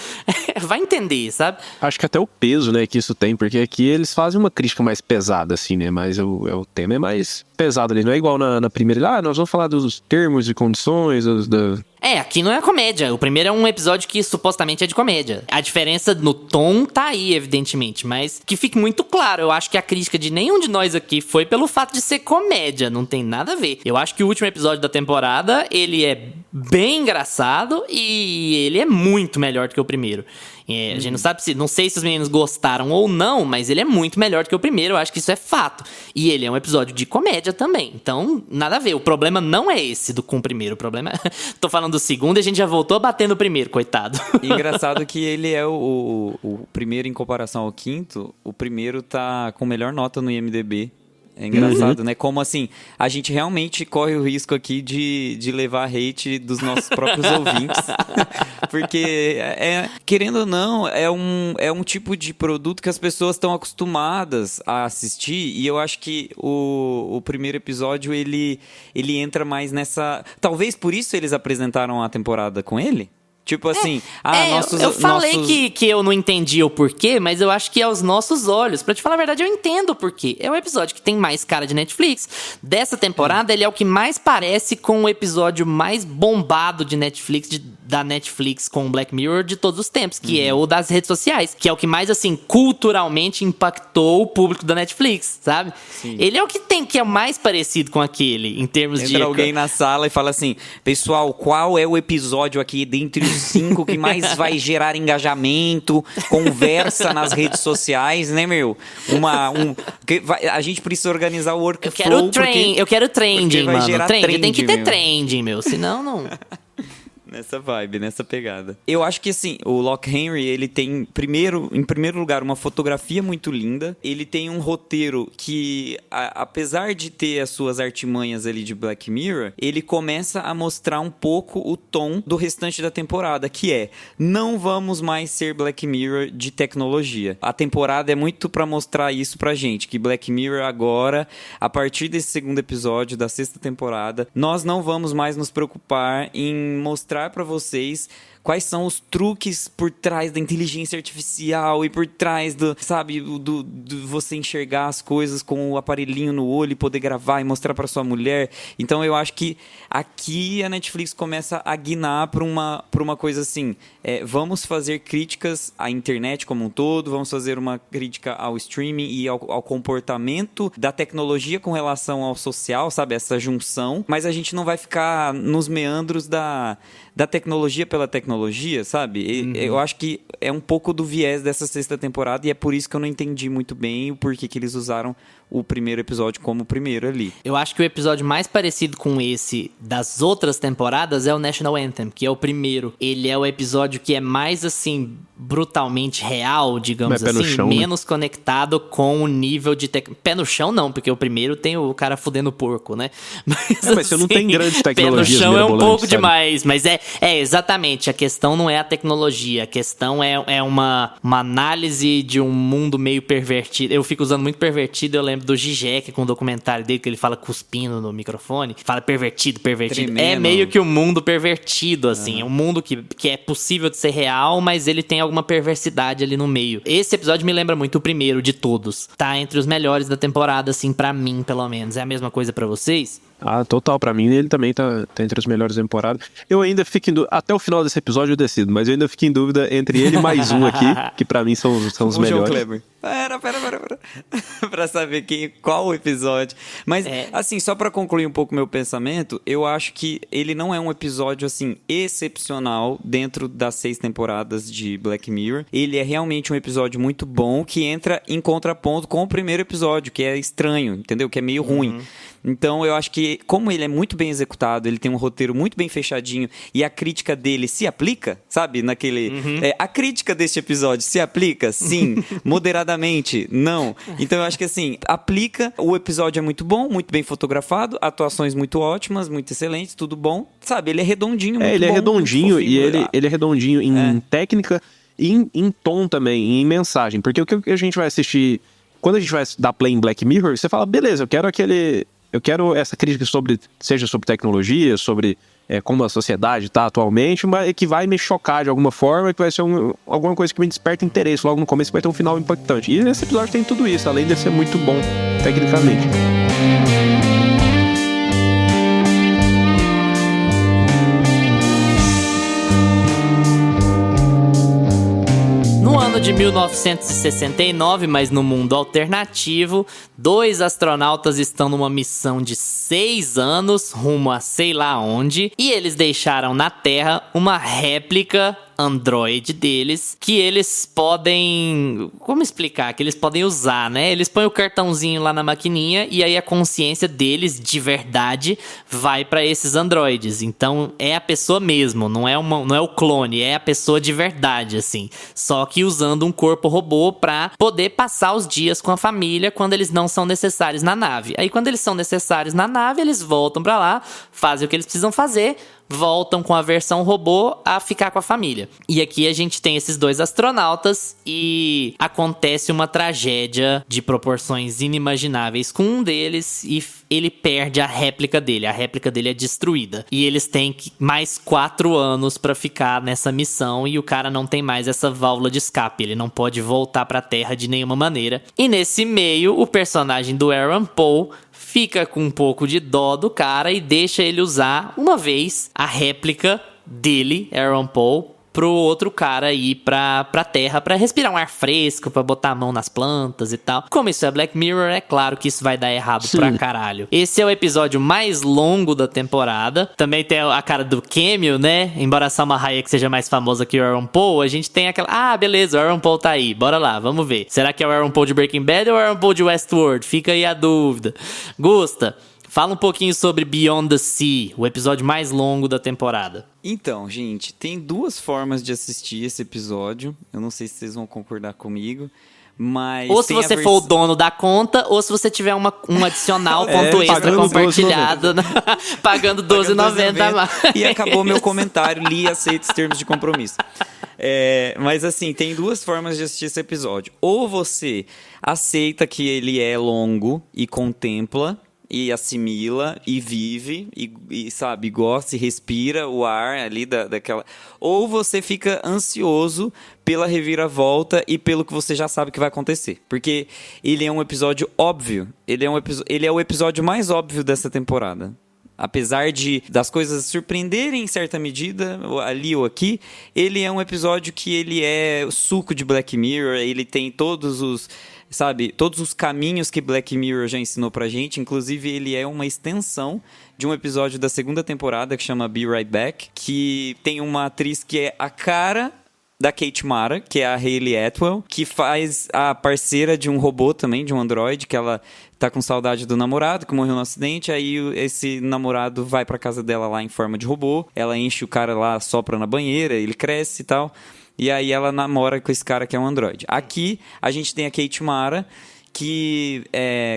Vai entender, sabe? Acho que até o peso, né, que isso tem, porque aqui eles fazem uma crítica mais pesada, assim, né, mas o tema é mais pesado ali, não é igual na primeira, nós vamos falar dos termos e condições, Aqui não é comédia. O primeiro é um episódio que supostamente é de comédia. A diferença no tom tá aí, evidentemente, mas que fique muito claro, eu acho que a crítica de nenhum de nós aqui foi pelo fato de ser comédia, não tem nada a ver. Eu acho que o último episódio da temporada, ele é bem engraçado e ele é muito melhor do que o primeiro. A gente não sei se os meninos gostaram ou não, mas ele é muito melhor do que o primeiro, eu acho que isso é fato. E ele é um episódio de comédia também, então nada a ver. O problema não é esse com o primeiro, o problema é... Tô falando do segundo e a gente já voltou a bater no primeiro, coitado. Engraçado que ele é o primeiro em comparação ao quinto, o primeiro tá com melhor nota no IMDb. É engraçado, né? Como assim, a gente realmente corre o risco aqui de levar hate dos nossos próprios ouvintes. Porque, querendo ou não, é um tipo de produto que as pessoas estão acostumadas a assistir. E eu acho que o primeiro episódio, ele entra mais nessa... Talvez por isso eles apresentaram a temporada com ele? Tipo assim, eu falei que eu não entendi o porquê, mas eu acho que é aos nossos olhos. Pra te falar a verdade, eu entendo o porquê. É o episódio que tem mais cara de Netflix. Dessa temporada, ele é o que mais parece com o episódio mais bombado de Netflix, da Netflix com o Black Mirror de todos os tempos, que é o das redes sociais, que é o que mais, assim, culturalmente impactou o público da Netflix, sabe? Sim. Ele é o que é o mais parecido com aquele, em termos de... Entra alguém na sala e fala assim, pessoal, qual é o episódio aqui dentre os 5 que mais vai gerar engajamento, conversa nas redes sociais, né, meu? A gente precisa organizar o workflow. Eu quero trending, mano. Trending, tem que ter trending, meu. Senão, não... Nessa vibe, nessa pegada. Eu acho que, assim, o Lock Henry, ele tem, em primeiro lugar, uma fotografia muito linda. Ele tem um roteiro que, apesar de ter as suas artimanhas ali de Black Mirror, ele começa a mostrar um pouco o tom do restante da temporada, que é, não vamos mais ser Black Mirror de tecnologia. A temporada é muito pra mostrar isso pra gente, que Black Mirror agora, a partir desse segundo episódio da 6ª temporada, nós não vamos mais nos preocupar em mostrar para vocês quais são os truques por trás da inteligência artificial e por trás do você enxergar as coisas com o aparelhinho no olho e poder gravar e mostrar para sua mulher. Então eu acho que aqui a Netflix começa a guinar para uma coisa assim, vamos fazer críticas à internet como um todo, vamos fazer uma crítica ao streaming e ao comportamento da tecnologia com relação ao social, sabe? Essa junção, mas a gente não vai ficar nos meandros da tecnologia pela tecnologia, sabe? Eu acho que é um pouco do viés dessa 6ª temporada e é por isso que eu não entendi muito bem o porquê que eles usaram o primeiro episódio como o primeiro ali. Eu acho que o episódio mais parecido com esse das outras temporadas é o National Anthem, que é o primeiro. Ele é o episódio que é mais, assim, brutalmente real, digamos assim, chão, menos né? Conectado com o nível de... Pé no chão não, porque o primeiro tem o cara fudendo porco, né? Mas você não tem grande tecnologia. Pé no chão é um pouco demais, mas Exatamente. A questão não é a tecnologia. A questão é uma análise de um mundo meio pervertido. Eu fico usando muito pervertido. Eu lembro do Zizek com o documentário dele, que ele fala cuspindo no microfone. Fala pervertido. Tremendo. É meio que um mundo pervertido, assim. É um mundo que é possível de ser real, mas ele tem alguma perversidade ali no meio. Esse episódio me lembra muito o primeiro de todos. Tá entre os melhores da temporada, assim, pra mim, pelo menos. É a mesma coisa pra vocês? Ah, total. Pra mim, ele também tá entre as melhores temporadas. Eu ainda fico em dúvida. Até o final desse episódio eu decido, mas eu ainda fico em dúvida entre ele e mais um aqui, que pra mim são os melhores. João Kleber. Pera. Pra saber qual episódio. Mas, assim, só pra concluir um pouco meu pensamento, eu acho que ele não é um episódio, assim, excepcional dentro das 6 temporadas de Black Mirror. Ele é realmente um episódio muito bom que entra em contraponto com o primeiro episódio, que é estranho, entendeu? Que é meio ruim. Então, eu acho que, como ele é muito bem executado, ele tem um roteiro muito bem fechadinho e a crítica dele se aplica, sabe? Naquele... a crítica deste episódio se aplica? Sim. Moderadamente? Não. Então, eu acho que, assim, aplica. O episódio é muito bom, muito bem fotografado, atuações muito ótimas, muito excelentes, tudo bom. Sabe? Ele é redondinho, muito bom. Ele é redondinho e ele é redondinho em técnica e em tom também, em mensagem. Porque o que a gente vai assistir... Quando a gente vai dar play em Black Mirror, você fala, beleza, eu quero essa crítica seja sobre tecnologia, sobre como a sociedade está atualmente, mas que vai me chocar de alguma forma, que vai ser alguma coisa que me desperta interesse logo no começo, que vai ter um final impactante. E esse episódio tem tudo isso, além de ser muito bom tecnicamente. No ano de 1969, mas no mundo alternativo, 2 astronautas estão numa missão de 6 anos rumo a sei lá onde, e eles deixaram na Terra uma réplica Android deles, que eles podem... Como explicar? Que eles podem usar, né? Eles põem o cartãozinho lá na maquininha e aí a consciência deles, de verdade, vai pra esses androides. Então, é a pessoa mesmo, não é o clone, é a pessoa de verdade, assim. Só que usando um corpo robô pra poder passar os dias com a família quando eles não são necessários na nave. Aí, quando eles são necessários na nave, eles voltam pra lá, fazem o que eles precisam fazer, voltam com a versão robô a ficar com a família. E aqui a gente tem esses 2 astronautas e acontece uma tragédia de proporções inimagináveis com um deles e ele perde a réplica dele. A réplica dele é destruída. E eles têm mais 4 anos pra ficar nessa missão e o cara não tem mais essa válvula de escape. Ele não pode voltar pra Terra de nenhuma maneira. E nesse meio, o personagem do Aaron Paul fica com um pouco de dó do cara e deixa ele usar uma vez a réplica dele, Aaron Paul, pro outro cara ir pra Terra pra respirar um ar fresco, pra botar a mão nas plantas e tal. Como isso é Black Mirror, é claro que isso vai dar errado pra caralho. Esse é o episódio mais longo da temporada. Também tem a cara do cameo, né? Embora a Salma Hayek seja mais famosa que o Aaron Paul, a gente tem aquela... Ah, beleza, o Aaron Paul tá aí. Bora lá, vamos ver. Será que é o Aaron Paul de Breaking Bad ou o Aaron Paul de Westworld? Fica aí a dúvida. Gusta, fala um pouquinho sobre Beyond the Sea, o episódio mais longo da temporada. Então, gente, tem 2 formas de assistir esse episódio. Eu não sei se vocês vão concordar comigo, mas... Ou se você for o dono da conta, ou se você tiver um adicional ponto extra compartilhado, pagando R$12,90 a mais. E acabou meu comentário, li e aceito os termos de compromisso. Mas assim, tem 2 formas de assistir esse episódio. Ou você aceita que ele é longo e contempla e assimila e vive e sabe, gosta e respira o ar ali daquela... Ou você fica ansioso pela reviravolta e pelo que você já sabe que vai acontecer. Porque ele é um episódio óbvio. Ele é o episódio mais óbvio dessa temporada. Apesar das coisas surpreenderem em certa medida, ali ou aqui, ele é um episódio que ele é o suco de Black Mirror, ele tem todos os caminhos que Black Mirror já ensinou pra gente. Inclusive, ele é uma extensão de um episódio da 2ª temporada que chama Be Right Back, que tem uma atriz que é a cara da Kate Mara, que é a Hayley Atwell, que faz a parceira de um robô também, de um androide, que ela tá com saudade do namorado, que morreu no acidente, aí esse namorado vai pra casa dela lá em forma de robô, ela enche o cara lá, sopra na banheira, ele cresce e tal, e aí ela namora com esse cara que é um androide. Aqui, a gente tem a Kate Mara, que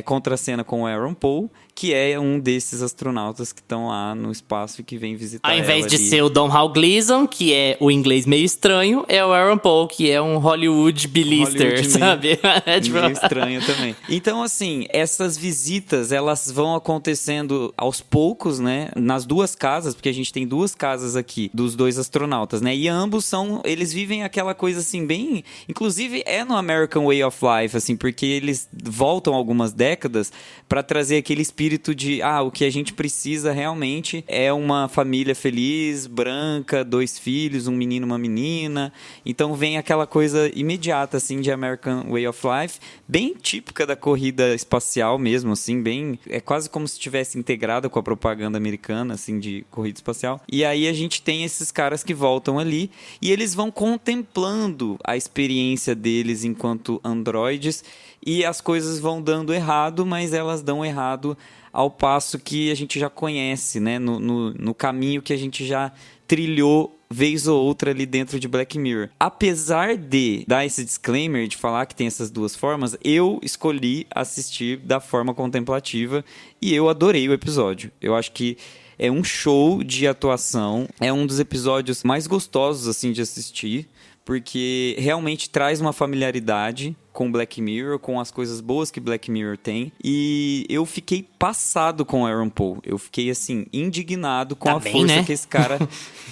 contracena com o Aaron Paul, que é um desses astronautas que estão lá no espaço e que vem visitar Ao invés ela de ali. ser o Domhnall Gleeson, que é o inglês meio estranho, é o Aaron Paul, que é um Hollywood bilister, Hollywood sabe? É tipo... meio estranho também. Então, assim, essas visitas, elas vão acontecendo aos poucos, né? Nas duas casas, porque a gente tem duas casas aqui dos dois astronautas, né? E ambos eles vivem aquela coisa assim, bem... Inclusive, é no American Way of Life, assim, porque eles voltam algumas décadas para trazer aquele espírito de, o que a gente precisa realmente é uma família feliz, branca, 2 filhos, um menino e uma menina. Então vem aquela coisa imediata, assim, de American Way of Life, bem típica da corrida espacial mesmo, assim, bem... É quase como se estivesse integrada com a propaganda americana, assim, de corrida espacial. E aí a gente tem esses caras que voltam ali e eles vão contemplando a experiência deles enquanto androides e as coisas vão dando errado, mas elas dão errado ao passo que a gente já conhece, né? No caminho que a gente já trilhou vez ou outra ali dentro de Black Mirror. Apesar de dar esse disclaimer, de falar que tem essas duas formas, eu escolhi assistir da forma contemplativa e eu adorei o episódio. Eu acho que é um show de atuação, é um dos episódios mais gostosos assim de assistir, porque realmente traz uma familiaridade com Black Mirror, com as coisas boas que Black Mirror tem. E eu fiquei passado com o Aaron Paul. Eu fiquei, assim, indignado com a força, né? Que esse cara...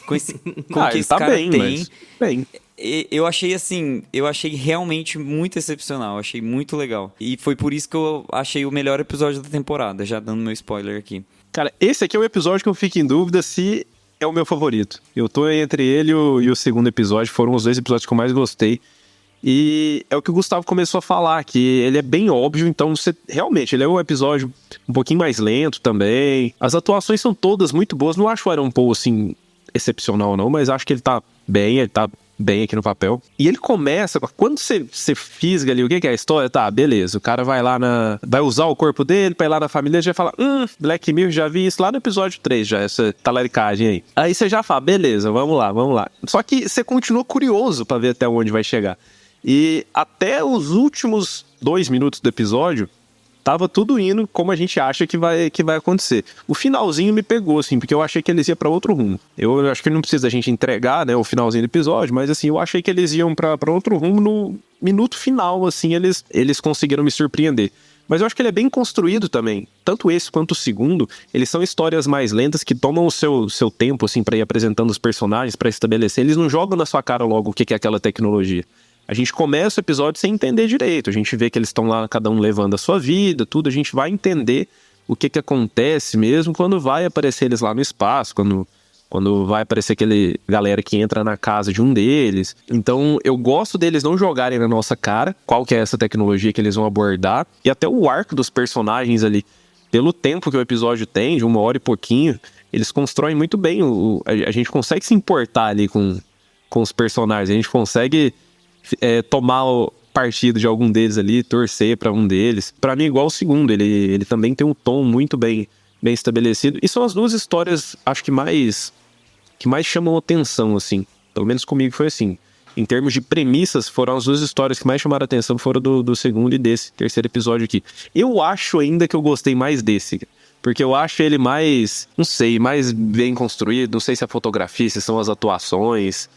com que esse cara bem, tem. Mas bem. Eu achei, assim... Eu achei realmente muito excepcional. Achei muito legal. E foi por isso que eu achei o melhor episódio da temporada. Já dando meu spoiler aqui. Cara, esse aqui é o episódio que eu fico em dúvida se é o meu favorito. Eu tô entre ele e o segundo episódio. Foram os 2 episódios que eu mais gostei. E é o que o Gustavo começou a falar, que ele é bem óbvio, então realmente, ele é um episódio um pouquinho mais lento também. As atuações são todas muito boas, não acho o Aaron Paul, assim, excepcional não, mas acho que ele tá bem aqui no papel. E ele começa, quando você fisga ali o que é a história, tá, beleza, o cara vai lá vai usar o corpo dele pra ir lá na família, já fala, Black Mirror, já vi isso lá no episódio 3 já, essa talaricagem aí. Aí você já fala, beleza, vamos lá. Só que você continua curioso pra ver até onde vai chegar. E até os últimos 2 minutos do episódio, tava tudo indo como a gente acha que vai acontecer. O finalzinho me pegou, assim, porque eu achei que eles iam pra outro rumo. Eu acho que não precisa a gente entregar, né, o finalzinho do episódio, mas assim, eu achei que eles iam pra outro rumo no minuto final, assim, eles conseguiram me surpreender. Mas eu acho que ele é bem construído também. Tanto esse quanto o segundo, eles são histórias mais lentas que tomam o seu tempo, assim, pra ir apresentando os personagens, pra estabelecer. Eles não jogam na sua cara logo o que é aquela tecnologia. A gente começa o episódio sem entender direito. A gente vê que eles estão lá, cada um levando a sua vida, tudo. A gente vai entender o que acontece mesmo quando vai aparecer eles lá no espaço, quando vai aparecer aquele galera que entra na casa de um deles. Então, eu gosto deles não jogarem na nossa cara qual que é essa tecnologia que eles vão abordar. E até o arco dos personagens ali, pelo tempo que o episódio tem, de 1 hora e pouquinho, eles constroem muito bem. A gente consegue se importar ali com os personagens. A gente consegue... tomar o partido de algum deles ali, torcer pra um deles. Pra mim, igual o segundo, ele também tem um tom muito bem estabelecido. E são as 2 histórias, acho que mais chamam atenção, assim. Pelo menos comigo foi assim. Em termos de premissas, foram as 2 histórias que mais chamaram atenção, foram do segundo e desse terceiro episódio aqui. Eu acho ainda que eu gostei mais desse, porque eu acho ele mais, não sei, mais bem construído. Não sei se a fotografia, se são as atuações...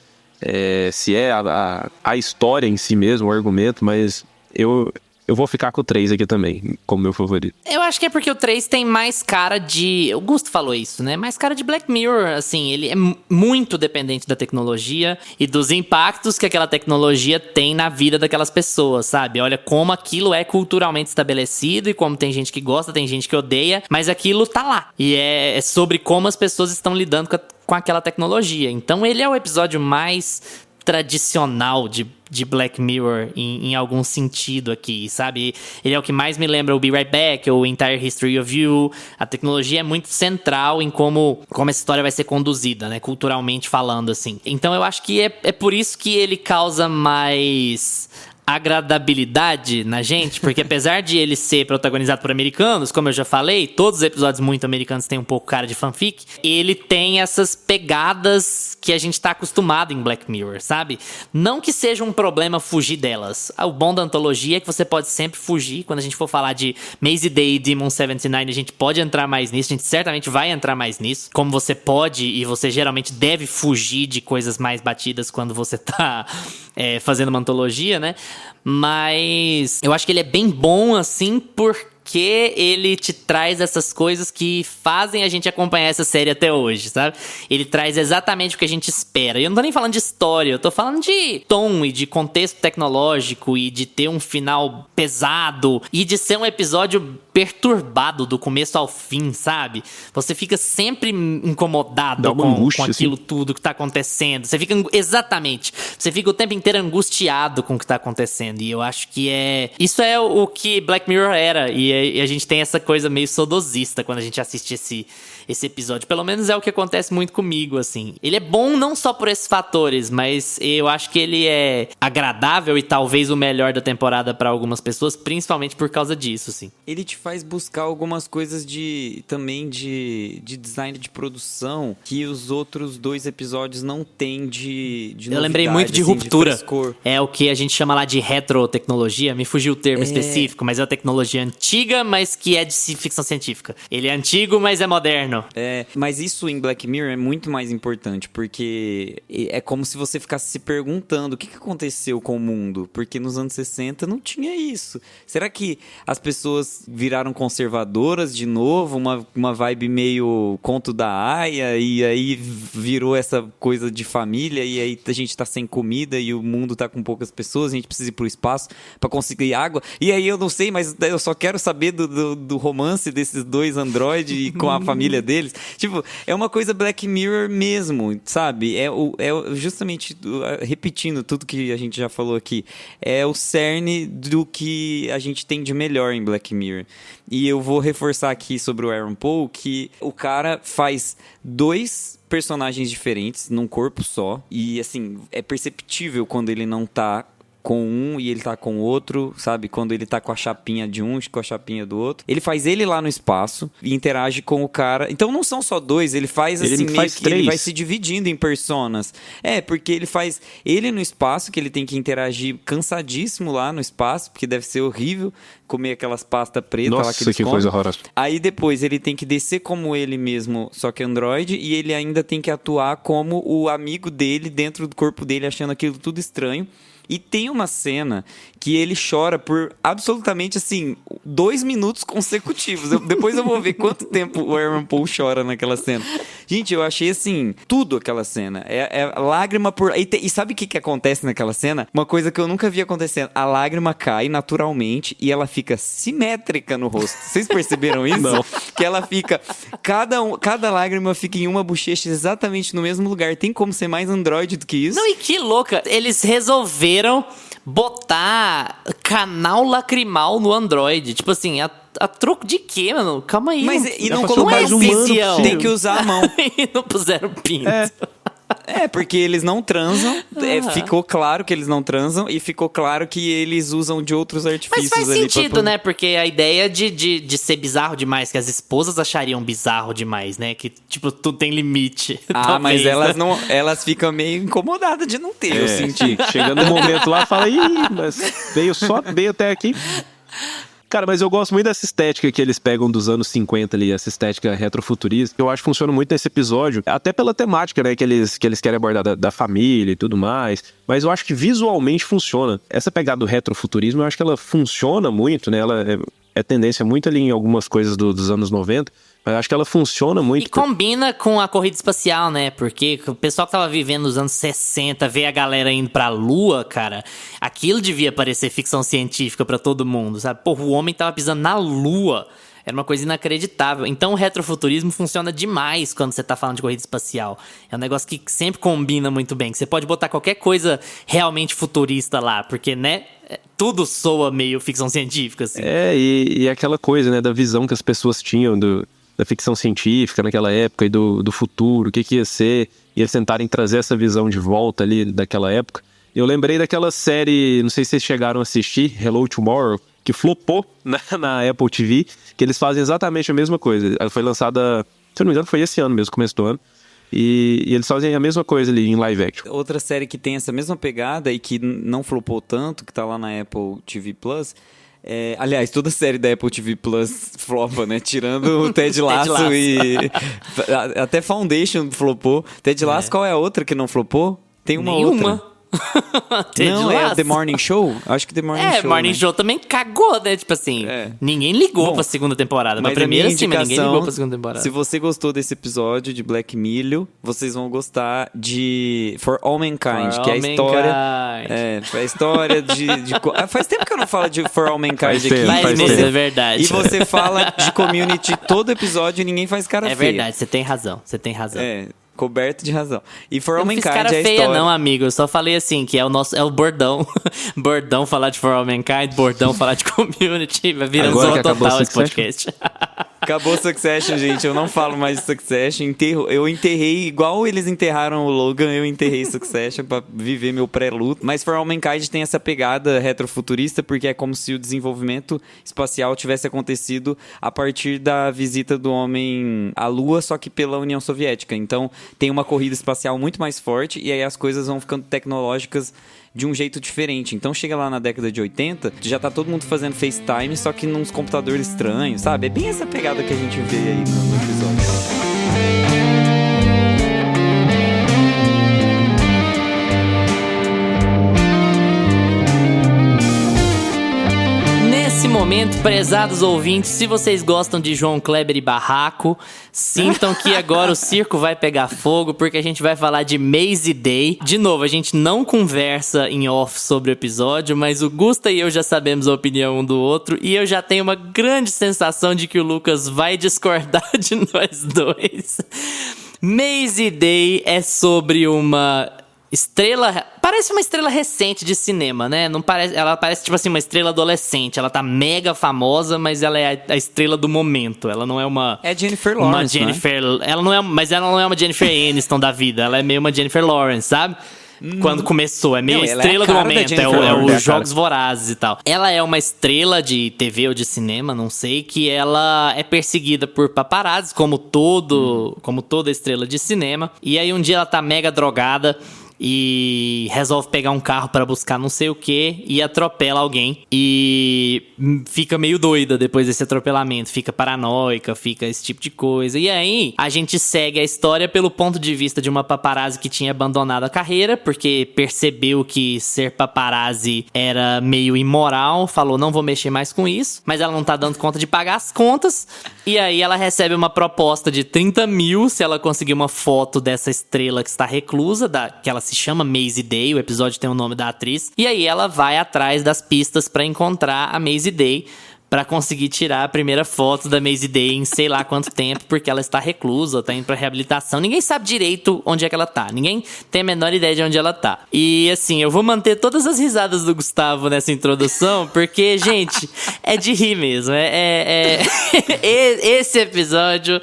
se é a história em si mesmo, o argumento, mas eu vou ficar com o 3 aqui também, como meu favorito. Eu acho que é porque o 3 tem mais cara de... O Gusto falou isso, né? Mais cara de Black Mirror, assim. Ele é muito dependente da tecnologia e dos impactos que aquela tecnologia tem na vida daquelas pessoas, sabe? Olha como aquilo é culturalmente estabelecido e como tem gente que gosta, tem gente que odeia, mas aquilo tá lá. E é sobre como as pessoas estão lidando com aquela tecnologia. Então ele é o episódio mais tradicional de Black Mirror em algum sentido aqui, sabe? Ele é o que mais me lembra o Be Right Back, ou Entire History of You. A tecnologia é muito central em como essa história vai ser conduzida, né? Culturalmente falando, assim. Então eu acho que é por isso que ele causa mais agradabilidade na gente, porque apesar de ele ser protagonizado por americanos, como eu já falei, todos os episódios muito americanos têm um pouco cara de fanfic, ele tem essas pegadas que a gente tá acostumado em Black Mirror, sabe? Não que seja um problema fugir delas. O bom da antologia é que você pode sempre fugir. Quando a gente for falar de Maze Day e Demon 79, a gente pode entrar mais nisso, a gente certamente vai entrar mais nisso. Como você pode e você geralmente deve fugir de coisas mais batidas quando você tá fazendo uma antologia, né? Mas eu acho que ele é bem bom, assim, porque ele te traz essas coisas que fazem a gente acompanhar essa série até hoje, sabe? Ele traz exatamente o que a gente espera. E eu não tô nem falando de história, eu tô falando de tom e de contexto tecnológico e de ter um final pesado e de ser um episódio perturbado do começo ao fim, sabe? Você fica sempre incomodado com aquilo tudo que tá acontecendo. Você fica... Exatamente. Você fica o tempo inteiro angustiado com o que tá acontecendo. E eu acho que isso é o que Black Mirror era. E a gente tem essa coisa meio saudosista quando a gente assiste esse episódio. Pelo menos é o que acontece muito comigo, assim. Ele é bom não só por esses fatores, mas eu acho que ele é agradável e talvez o melhor da temporada pra algumas pessoas, principalmente por causa disso, assim. Ele te faz buscar algumas coisas também de design de produção que os outros 2 episódios não têm de eu lembrei muito de assim, ruptura. De é o que a gente chama lá de retrotecnologia. Me fugiu o termo específico, mas é uma tecnologia antiga, mas que é de ficção científica. Ele é antigo, mas é moderno. Mas isso em Black Mirror é muito mais importante, porque é como se você ficasse se perguntando o que aconteceu com o mundo, porque nos anos 60 não tinha isso. Será que as pessoas viraram conservadoras de novo, uma vibe meio conto da Aia, e aí virou essa coisa de família, e aí a gente tá sem comida e o mundo tá com poucas pessoas, a gente precisa ir pro espaço pra conseguir água, e aí eu não sei, mas eu só quero saber do romance desses 2 androides com a família deles. Tipo, é uma coisa Black Mirror mesmo, sabe? É justamente, repetindo tudo que a gente já falou aqui, é o cerne do que a gente tem de melhor em Black Mirror. E eu vou reforçar aqui sobre o Aaron Paul, que o cara faz 2 personagens diferentes num corpo só, e assim, é perceptível quando ele não tá com um e ele tá com o outro, sabe? Quando ele tá com a chapinha de um e com a chapinha do outro. Ele faz ele lá no espaço e interage com o cara. Então não são só 2, ele faz assim, meio que ele vai se dividindo em personas. Porque ele faz ele no espaço, que ele tem que interagir cansadíssimo lá no espaço, porque deve ser horrível comer aquelas pastas pretas lá que eles comem. Coisa horrorosa. Aí depois ele tem que descer como ele mesmo, só que Android, e ele ainda tem que atuar como o amigo dele dentro do corpo dele, achando aquilo tudo estranho. E tem uma cena que ele chora por absolutamente, assim, 2 minutos consecutivos. Depois eu vou ver quanto tempo o Aaron Paul chora naquela cena. Gente, eu achei, assim, tudo aquela cena. É lágrima por... E sabe o que acontece naquela cena? Uma coisa que eu nunca vi acontecendo. A lágrima cai naturalmente e ela fica simétrica no rosto. Vocês perceberam isso? Não. Que ela fica... Cada lágrima fica em uma bochecha exatamente no mesmo lugar. Tem como ser mais androide do que isso? Não, e que louca. Eles resolveram botar canal lacrimal no Android. Tipo assim, a troco de quê, mano? Calma aí. Mas não, e não colocaram essencial. Tem que usar a mão. E não puseram pinto. Porque eles não transam. Ficou claro que eles não transam e ficou claro que eles usam de outros artifícios. Mas faz ali sentido, né? Porque a ideia de ser bizarro demais, que as esposas achariam bizarro demais, né? Que, tipo, tudo tem limite. Mas elas ficam meio incomodadas de não ter, eu senti. Chegando no momento lá, fala, mas veio até aqui. Cara, mas eu gosto muito dessa estética que eles pegam dos anos 50 ali, essa estética retrofuturista, que eu acho que funciona muito nesse episódio, até pela temática, né, que eles querem abordar da família e tudo mais, mas eu acho que visualmente funciona. Essa pegada do retrofuturismo, eu acho que ela funciona muito, né, ela é tendência muito ali em algumas coisas dos anos 90, mas eu acho que ela funciona muito. E combina com a corrida espacial, né? Porque o pessoal que tava vivendo nos anos 60, ver a galera indo pra Lua, cara, aquilo devia parecer ficção científica pra todo mundo, sabe? Pô, o homem tava pisando na Lua. Era uma coisa inacreditável. Então o retrofuturismo funciona demais quando você tá falando de corrida espacial. É um negócio que sempre combina muito bem. Que você pode botar qualquer coisa realmente futurista lá, porque, né? Tudo soa meio ficção científica, assim. E aquela coisa, né? Da visão que as pessoas tinham da ficção científica naquela época e do futuro, o que ia ser, e eles tentarem trazer essa visão de volta ali daquela época. Eu lembrei daquela série, não sei se vocês chegaram a assistir, Hello Tomorrow, que flopou na Apple TV, que eles fazem exatamente a mesma coisa. Ela foi lançada, se eu não me engano, foi esse ano mesmo, começo do ano. E eles fazem a mesma coisa ali em live action. Outra série que tem essa mesma pegada e que não flopou tanto, que tá lá na Apple TV Plus... aliás, toda série da Apple TV Plus flopa, né? Tirando o Ted Lasso e... Até Foundation flopou. Ted Lasso, qual é a outra que não flopou? Tem uma outra. Não, é The Morning Show? Acho que The Morning Show. Morning Show também cagou, né? Tipo assim, ninguém ligou pra segunda temporada. Pra primeira sim, mas ninguém ligou pra segunda temporada. Se você gostou desse episódio de Black Mirror, vocês vão gostar de For All Mankind, que é a história... a história de... Faz tempo que eu não falo de For All Mankind aqui. Faz mesmo, é verdade. E você fala de Community todo episódio e ninguém faz cara feia. É verdade, você tem razão. Coberto de razão. E For All Mankind é a história. Não fiz cara feia não, amigo. Eu só falei assim, que é o bordão. Bordão falar de For All Mankind, bordão falar de Community. Vai virando zona total esse podcast. Acabou Succession, gente. Eu não falo mais de Succession. Eu enterrei, igual eles enterraram o Logan, eu enterrei Succession pra viver meu pré-luto. Mas For All Mankind tem essa pegada retrofuturista, porque é como se o desenvolvimento espacial tivesse acontecido a partir da visita do homem à Lua, só que pela União Soviética. Então, tem uma corrida espacial muito mais forte e aí as coisas vão ficando tecnológicas de um jeito diferente. Então chega lá na década de 80, já tá todo mundo fazendo FaceTime, só que nos computadores estranhos, sabe? É bem essa pegada que a gente vê aí no episódio. Nesse momento, prezados ouvintes, se vocês gostam de João Kleber e Barraco, sintam que agora o circo vai pegar fogo, porque a gente vai falar de Maze Day. De novo, a gente não conversa em off sobre o episódio, mas o Gusta e eu já sabemos a opinião um do outro, e eu já tenho uma grande sensação de que o Lucas vai discordar de nós dois. Maze Day é sobre uma... parece uma estrela recente de cinema, né? Não parece, ela parece tipo assim uma estrela adolescente. Ela tá mega famosa, mas ela é a estrela do momento. Ela não é uma... É Jennifer Lawrence, uma Jennifer, né? Ela não é, mas ela não é uma Jennifer Aniston da vida. Ela é meio uma Jennifer Lawrence, sabe? Quando começou, é meio estrela do momento, é os Jogos Vorazes e tal. Ela é uma estrela de TV ou de cinema, não sei, que ela é perseguida por paparazzis, como toda estrela de cinema. E aí um dia ela tá mega drogada e resolve pegar um carro pra buscar não sei o que e atropela alguém e fica meio doida depois desse atropelamento, fica paranoica, fica esse tipo de coisa. E aí a gente segue a história pelo ponto de vista de uma paparazzi que tinha abandonado a carreira porque percebeu que ser paparazzi era meio imoral, falou não vou mexer mais com isso, mas ela não tá dando conta de pagar as contas. E aí ela recebe uma proposta de 30 mil se ela conseguir uma foto dessa estrela que está reclusa, que ela se chama Maze Day, o episódio tem o nome da atriz. E aí ela vai atrás das pistas pra encontrar a Maze Day, pra conseguir tirar a primeira foto da Maze Day em sei lá quanto tempo, porque ela está reclusa, tá indo pra reabilitação. Ninguém sabe direito onde é que ela tá. Ninguém tem a menor ideia de onde ela tá. E assim, eu vou manter todas as risadas do Gustavo nessa introdução, porque, gente, é de rir mesmo. Esse episódio,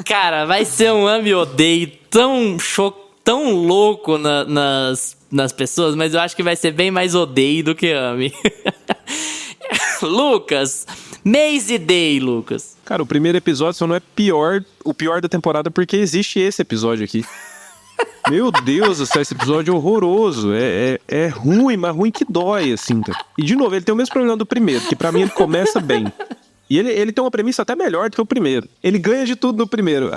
cara, vai ser um ame e odeio tão louco nas pessoas, mas eu acho que vai ser bem mais odeio do que ame. Lucas, Maze Day, Lucas. Cara, o primeiro episódio só não é o pior da temporada porque existe esse episódio aqui. Meu Deus do céu, esse episódio é horroroso. É ruim, mas ruim que dói, assim. E, de novo, ele tem o mesmo problema do primeiro, que pra mim ele começa bem. E ele tem uma premissa até melhor do que o primeiro. Ele ganha de tudo no primeiro.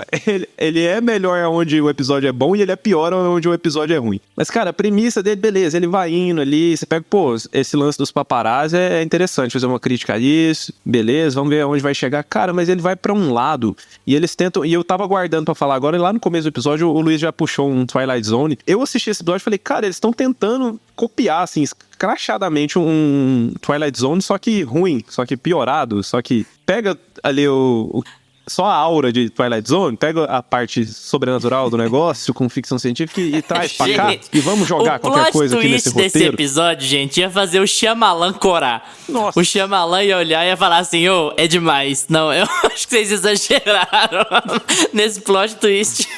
Ele é melhor onde o episódio é bom e ele é pior onde o episódio é ruim. Mas, cara, a premissa dele, beleza, ele vai indo ali, você pega, pô, esse lance dos paparazzi é interessante, fazer uma crítica a isso, beleza, vamos ver aonde vai chegar. Cara, mas ele vai pra um lado e eles tentam, e eu tava aguardando pra falar agora, e lá no começo do episódio o Luiz já puxou um Twilight Zone. Eu assisti esse episódio e falei, cara, eles estão tentando copiar, assim, escrachadamente um Twilight Zone, só que ruim, só que piorado, só que pega ali só a aura de Twilight Zone, pega a parte sobrenatural do negócio com ficção científica e traz pra cá e vamos jogar qualquer coisa aqui nesse roteiro. O plot twist desse episódio, gente, ia fazer o Shyamalan corar. Nossa. O Shyamalan ia olhar e ia falar assim, é demais. Não, eu acho que vocês exageraram nesse plot twist.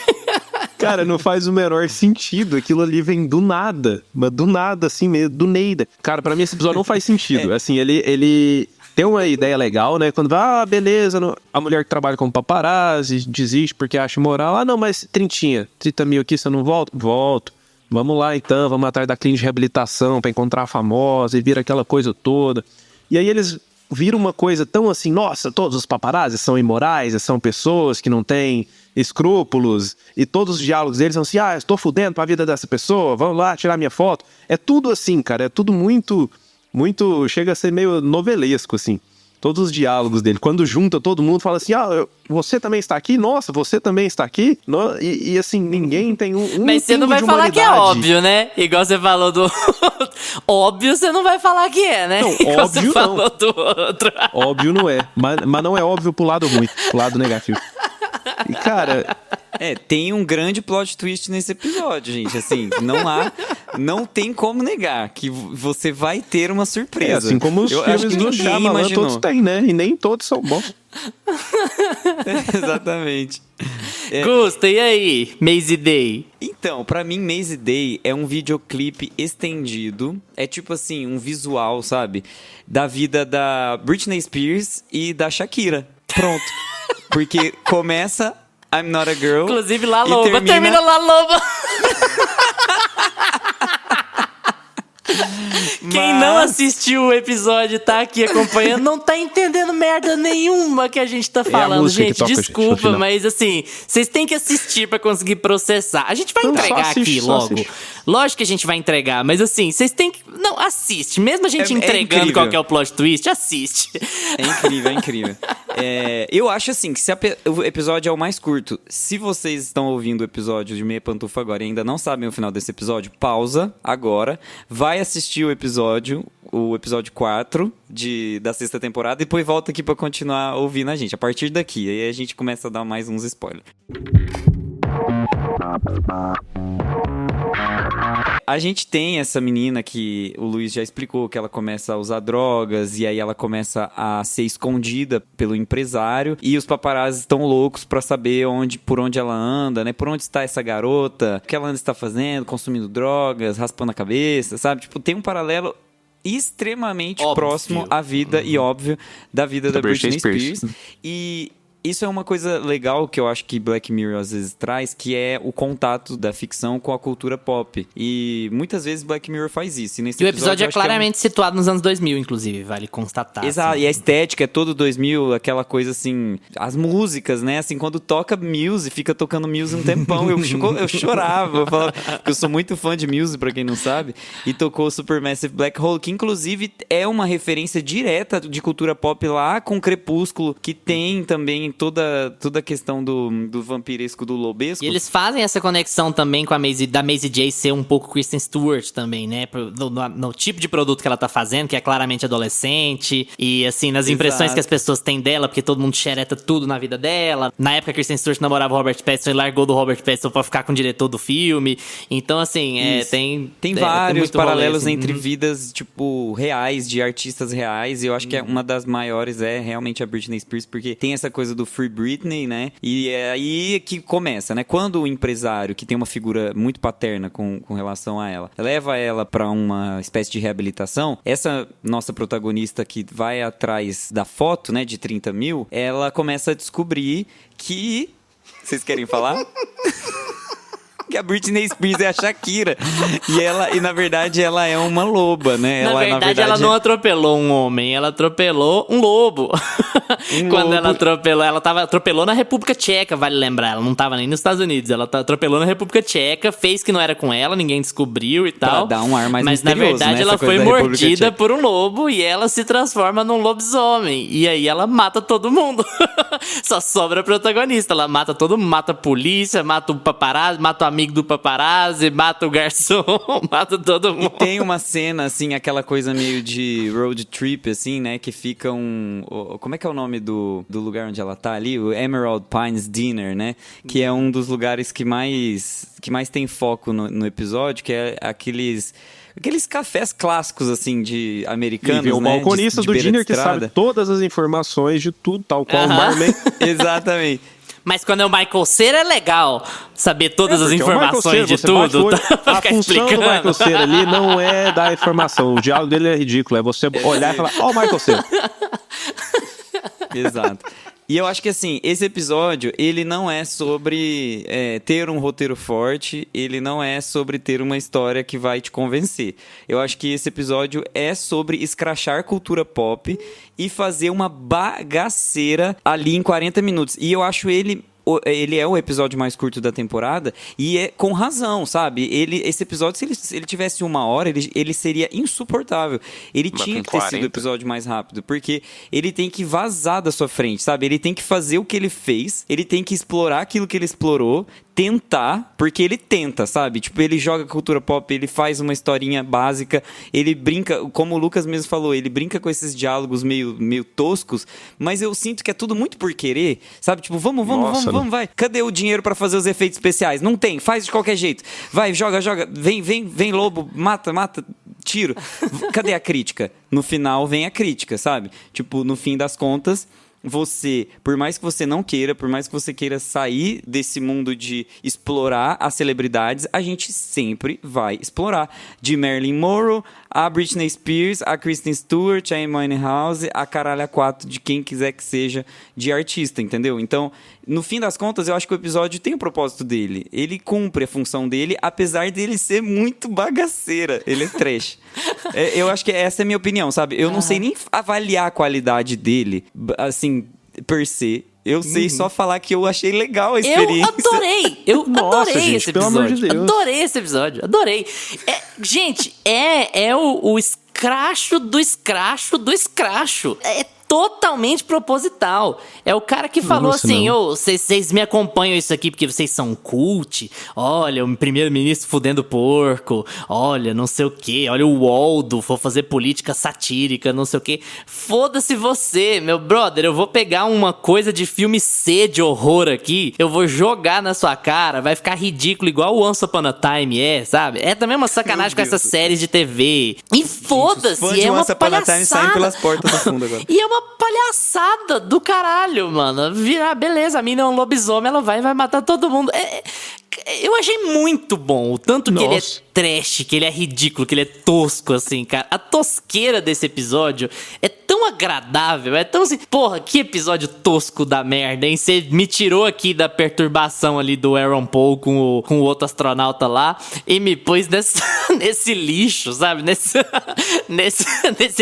Cara, não faz o menor sentido. Aquilo ali vem do nada. Mas do nada, assim mesmo, do Neida. Cara, pra mim esse episódio não faz sentido. Assim, ele tem uma ideia legal, né? Quando vai, beleza, a mulher que trabalha como paparazzi desiste porque acha imoral. Ah, não, mas 30 mil aqui, você não volta? Volto. Vamos lá, então, vamos atrás da clínica de reabilitação pra encontrar a famosa e vira aquela coisa toda. E aí eles viram uma coisa tão assim, nossa, todos os paparazzi são imorais, são pessoas que não têm escrúpulos, e todos os diálogos deles são assim, estou fudendo pra vida dessa pessoa, vamos lá tirar minha foto. É tudo assim, cara, é tudo muito, chega a ser meio novelesco, assim. Todos os diálogos dele, quando junta todo mundo, fala assim, você também está aqui? Nossa, você também está aqui? E assim, ninguém tem um Mas você não vai falar que é óbvio, né? Igual você falou do... Óbvio você não vai falar que é, né? Não, Igual óbvio você falou não. do outro. Óbvio não é, mas não é óbvio pro lado ruim, pro lado negativo. E, cara... Tem um grande plot twist nesse episódio, gente. Assim, não tem como negar que você vai ter uma surpresa. Assim como os filmes do Shyamalan todos têm, né? E nem todos são bons. Exatamente. Gusta, e aí? Maisie Day? Então, pra mim, Maisie Day é um videoclipe estendido. É tipo assim, um visual, sabe? Da vida da Britney Spears e da Shakira. Pronto. Porque começa... I'm Not a Girl. Inclusive, La Loba. Termina La Loba. Quem não assistiu o episódio e tá aqui acompanhando não tá entendendo merda nenhuma que a gente tá falando, gente. Desculpa, mas assim, vocês têm que assistir pra conseguir processar. A gente vai entregar aqui logo. Lógico que a gente vai entregar, mas assim, vocês têm que... Não, assiste. Mesmo a gente entregando qual que é o plot twist, assiste. É incrível, é incrível. Eu acho assim, que se o episódio é o mais curto, se vocês estão ouvindo o episódio de Meia Pantufa agora e ainda não sabem o final desse episódio, pausa agora, vai assistir o episódio 4 da sexta temporada e depois volta aqui pra continuar ouvindo a gente. A partir daqui, aí a gente começa a dar mais uns spoilers. A gente tem essa menina que o Luiz já explicou, que ela começa a usar drogas e aí ela começa a ser escondida pelo empresário e os paparazzi estão loucos pra saber por onde ela anda, né? Por onde está essa garota, o que ela está fazendo, consumindo drogas, raspando a cabeça, sabe? Tipo, tem um paralelo extremamente próximo à vida e óbvio da vida da Britney Spears. E isso é uma coisa legal que eu acho que Black Mirror às vezes traz, que é o contato da ficção com a cultura pop. E muitas vezes Black Mirror faz isso. E o episódio é claramente situado nos anos 2000, inclusive, vale constatar. Exato, assim. E a estética é todo 2000, aquela coisa assim... As músicas, né? Assim, quando toca Muse, fica tocando Muse um tempão. Eu chorava, eu falava, porque eu sou muito fã de Muse, pra quem não sabe. E tocou Supermassive Black Hole, que inclusive é uma referência direta de cultura pop lá com Crepúsculo, que tem também toda a questão do vampiresco, do lobesco. E eles fazem essa conexão também com da Maisie J ser um pouco Kristen Stewart também, né? No tipo de produto que ela tá fazendo, que é claramente adolescente. E assim, nas impressões que as pessoas têm dela, porque todo mundo xereta tudo na vida dela. Na época, Kristen Stewart namorava o Robert Pattinson e largou do Robert Pattinson pra ficar com o diretor do filme. Então, assim, tem vários paralelos entre vidas, tipo, reais, de artistas reais. E eu acho que uma das maiores é realmente a Britney Spears, porque tem essa coisa do Free Britney, né? E é aí que começa, né? Quando o empresário, que tem uma figura muito paterna com relação a ela, leva ela pra uma espécie de reabilitação, essa nossa protagonista que vai atrás da foto, né, de 30 mil, ela começa a descobrir que... Vocês querem falar? Que a Britney Spears é a Shakira. E na verdade, ela é uma loba, né? Na verdade, ela não atropelou um homem, ela atropelou um lobo. Quando ela atropelou na República Tcheca, vale lembrar. Ela não tava nem nos Estados Unidos. Ela atropelou na República Tcheca, fez que não era com ela, ninguém descobriu e tal. Pra dar um ar mais Mas na verdade, né? ela foi mordida por um lobo e ela se transforma num lobisomem. E aí ela mata todo mundo. Só sobra a protagonista. Ela mata todo mundo, mata a polícia, mata o paparazzi, mata o amigo do paparazzi, mata o garçom, mata todo mundo. E tem uma cena, assim, aquela coisa meio de road trip, assim, né? Que fica como é que é o nome do lugar onde ela tá ali? O Emerald Pines Dinner, né? Que é um dos lugares que mais tem foco no episódio, que é aqueles cafés clássicos, assim, de americanos, o né? O balconista do dinner que sabe todas as informações de tudo, tal qual o barman. Exatamente. Mas quando é o Michael Cera é legal saber todas as Porque o Michael informações Cera, de você bate o tudo. olho, Pra a ficar função do explicando. Michael Cera ali não é dar informação. O diálogo dele é ridículo. É você olhar e falar, ó, o Michael Cera. Exato. E eu acho que, assim, esse episódio, ele não é sobre ter um roteiro forte, ele não é sobre ter uma história que vai te convencer. Eu acho que esse episódio é sobre escrachar cultura pop e fazer uma bagaceira ali em 40 minutos. E eu acho ele é o episódio mais curto da temporada e é com razão, sabe? Esse episódio, se ele tivesse 1 hora, ele seria insuportável. Ele Mas tinha com que ter sido 40. o episódio mais rápido, porque ele tem que vazar da sua frente, sabe? Ele tem que fazer o que ele fez, ele tem que explorar aquilo que ele explorou, tentar, porque ele tenta, sabe? Tipo, ele joga cultura pop, ele faz uma historinha básica, ele brinca, como o Lucas mesmo falou, ele brinca com esses diálogos meio toscos, mas eu sinto que é tudo muito por querer, sabe? Tipo, vamos, vai. Cadê o dinheiro pra fazer os efeitos especiais? Não tem, faz de qualquer jeito. Vai, joga, vem lobo, mata, tiro. Cadê a crítica? No final vem a crítica, sabe? Tipo, no fim das contas, você, por mais que você não queira, por mais que você queira sair desse mundo de explorar as celebridades, a gente sempre vai explorar. De Marilyn Monroe, a Britney Spears, a Kristen Stewart, a Amy Winehouse, a caralho a 4 de quem quiser que seja de artista, entendeu? Então, no fim das contas, eu acho que o episódio tem o propósito dele. Ele cumpre a função dele, apesar dele ser muito bagaceira. Ele é trash. Eu acho que essa é a minha opinião, sabe? Eu não sei nem avaliar a qualidade dele, assim, per se. Eu sei só falar que eu achei legal a experiência. Eu Nossa, adorei gente, esse pelo amor de episódio. Deus. Adorei esse episódio, adorei. Gente, é o escracho do escracho do escracho. É totalmente proposital. É o cara que falou Nossa, assim, não. vocês me acompanham isso aqui porque vocês são cult, olha, o primeiro-ministro fudendo porco, olha, não sei o quê, olha o Waldo, vou fazer política satírica, não sei o quê. Foda-se você, meu brother, eu vou pegar uma coisa de filme C de horror aqui, eu vou jogar na sua cara, vai ficar ridículo igual o Once Upon a Time sabe? É também uma sacanagem com essas séries de TV. E foda-se, Os fãs de é uma Once Upon a Time saem pelas palhaçada. portas do fundo agora. E é uma palhaçada do caralho, mano. Virar, beleza, a mina é um lobisomem, ela vai matar todo mundo. Eu achei muito bom. O tanto que ele é Nossa. trash, que ele é ridículo, que ele é tosco, assim, cara. A tosqueira desse episódio é tão agradável, é tão assim... Porra, que episódio tosco da merda, hein? Você me tirou aqui da perturbação ali do Aaron Paul com o outro astronauta lá e me pôs nesse lixo, sabe? Nesse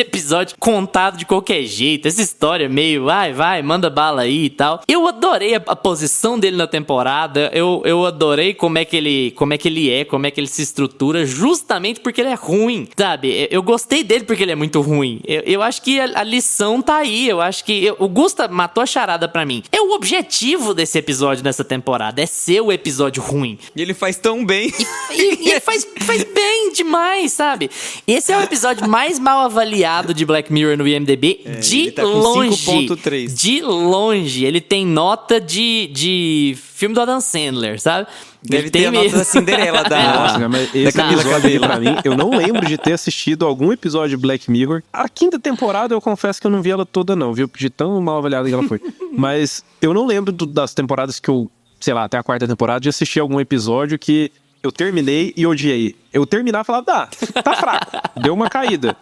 episódio contado de qualquer jeito. Essa história meio, vai, manda bala aí e tal. Eu adorei a posição dele na temporada. Eu adorei como é que ele se estrutura, justamente porque ele é ruim, sabe? Eu gostei dele porque ele é muito ruim. Eu acho que a lição tá aí. Eu acho que o Gusta matou a charada pra mim. É o objetivo desse episódio nessa temporada, é ser o episódio ruim. E ele faz tão bem. E ele faz bem demais, sabe? Esse é o episódio mais mal avaliado de Black Mirror no IMDb de ele tá com longe. 5.3. De longe. Ele tem nota de filme do Adam Sandler, sabe? Deve Ele ter tem a nota mesmo. da Cinderela Nossa, da mas esse Camila episódio aí, Cabello. pra mim, eu não lembro de ter assistido algum episódio de Black Mirror. A 5ª temporada, eu confesso que eu não vi ela toda, não, viu? De tão mal avaliada que ela foi. Mas eu não lembro das temporadas que eu, sei lá, até a 4ª temporada, de assistir algum episódio que eu terminei e odiei. Eu terminava e falava, tá fraco, deu uma caída.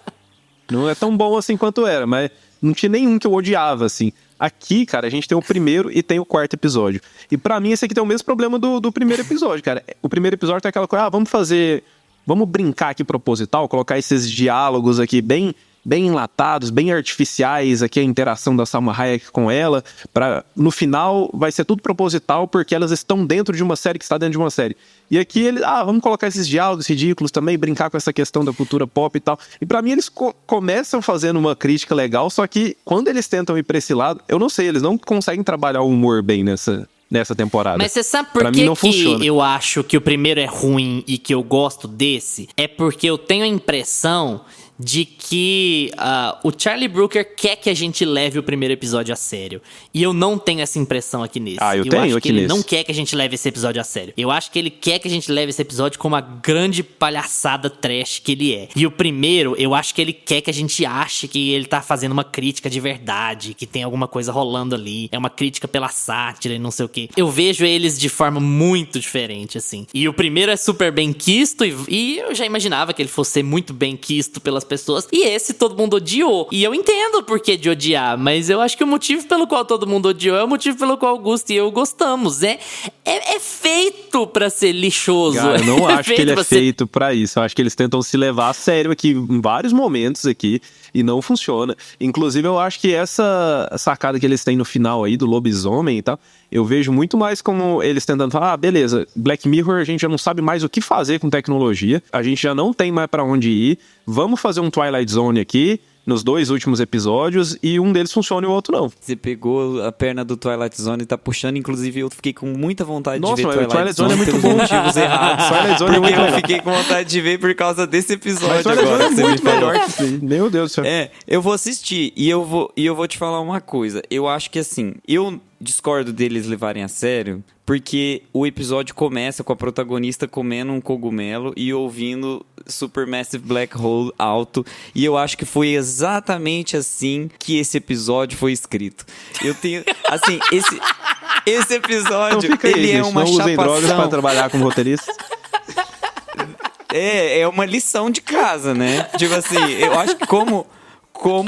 Não é tão bom assim quanto era, mas não tinha nenhum que eu odiava, assim. Aqui, cara, a gente tem o primeiro e tem o 4º episódio. E pra mim, esse aqui tem o mesmo problema do primeiro episódio, cara. O primeiro episódio tem aquela coisa, vamos brincar aqui proposital, colocar esses diálogos aqui bem enlatados, bem artificiais, aqui a interação da Salma Hayek com ela, no final vai ser tudo proposital porque elas estão dentro de uma série que está dentro de uma série. E aqui eles, vamos colocar esses diálogos ridículos também, brincar com essa questão da cultura pop e tal. E pra mim eles começam fazendo uma crítica legal, só que quando eles tentam ir pra esse lado, eu não sei, eles não conseguem trabalhar o humor bem nessa temporada. Mas você sabe por Pra mim que não funciona. eu acho que o primeiro é ruim e que eu gosto desse? É porque eu tenho a impressão de que o Charlie Brooker quer que a gente leve o primeiro episódio a sério. E eu não tenho essa impressão aqui nesse. Eu tenho acho aqui que ele nesse. não quer que a gente leve esse episódio a sério. Eu acho que ele quer que a gente leve esse episódio como a grande palhaçada trash que ele é. E o primeiro, eu acho que ele quer que a gente ache que ele tá fazendo uma crítica de verdade, que tem alguma coisa rolando ali. É uma crítica pela sátira e não sei o quê. Eu vejo eles de forma muito diferente, assim. E o primeiro é super bem quisto e eu já imaginava que ele fosse ser muito bem quisto pelas pessoas. E esse todo mundo odiou. E eu entendo o porquê de odiar, mas eu acho que o motivo pelo qual todo mundo odiou é o motivo pelo qual o Augusto e eu gostamos. É feito pra ser lixoso. Cara, eu não acho que ele é pra ser- feito pra isso. Eu acho que eles tentam se levar a sério aqui em vários momentos aqui e não funciona. Inclusive, eu acho que essa sacada que eles têm no final aí do lobisomem e tal, eu vejo muito mais como eles tentando falar, beleza, Black Mirror a gente já não sabe mais o que fazer com tecnologia, a gente já não tem mais pra onde ir, vamos fazer um Twilight Zone aqui, nos 2 últimos episódios, e um deles funciona e o outro não. Você pegou a perna do Twilight Zone e tá puxando, inclusive eu fiquei com muita vontade Nossa, de ver mas o Twilight Twilight Zone é muito pelos bom. motivos errados. Twilight Zone é Porque muito eu legal. fiquei com vontade de ver por causa desse Mas episódio Twilight agora Zone é que você me muito falou. melhor que isso aí. Meu Deus do céu. Eu vou assistir e eu vou te falar uma coisa. Eu acho que assim, eu discordo deles levarem a sério, porque o episódio começa com a protagonista comendo um cogumelo e ouvindo Supermassive Black Hole alto, e eu acho que foi exatamente assim que esse episódio foi escrito. Eu tenho, assim, esse episódio, Então fica aí, ele gente, é uma não usem drogas pra chapação. trabalhar como roteirista. É uma lição de casa, né? Tipo assim, eu acho que como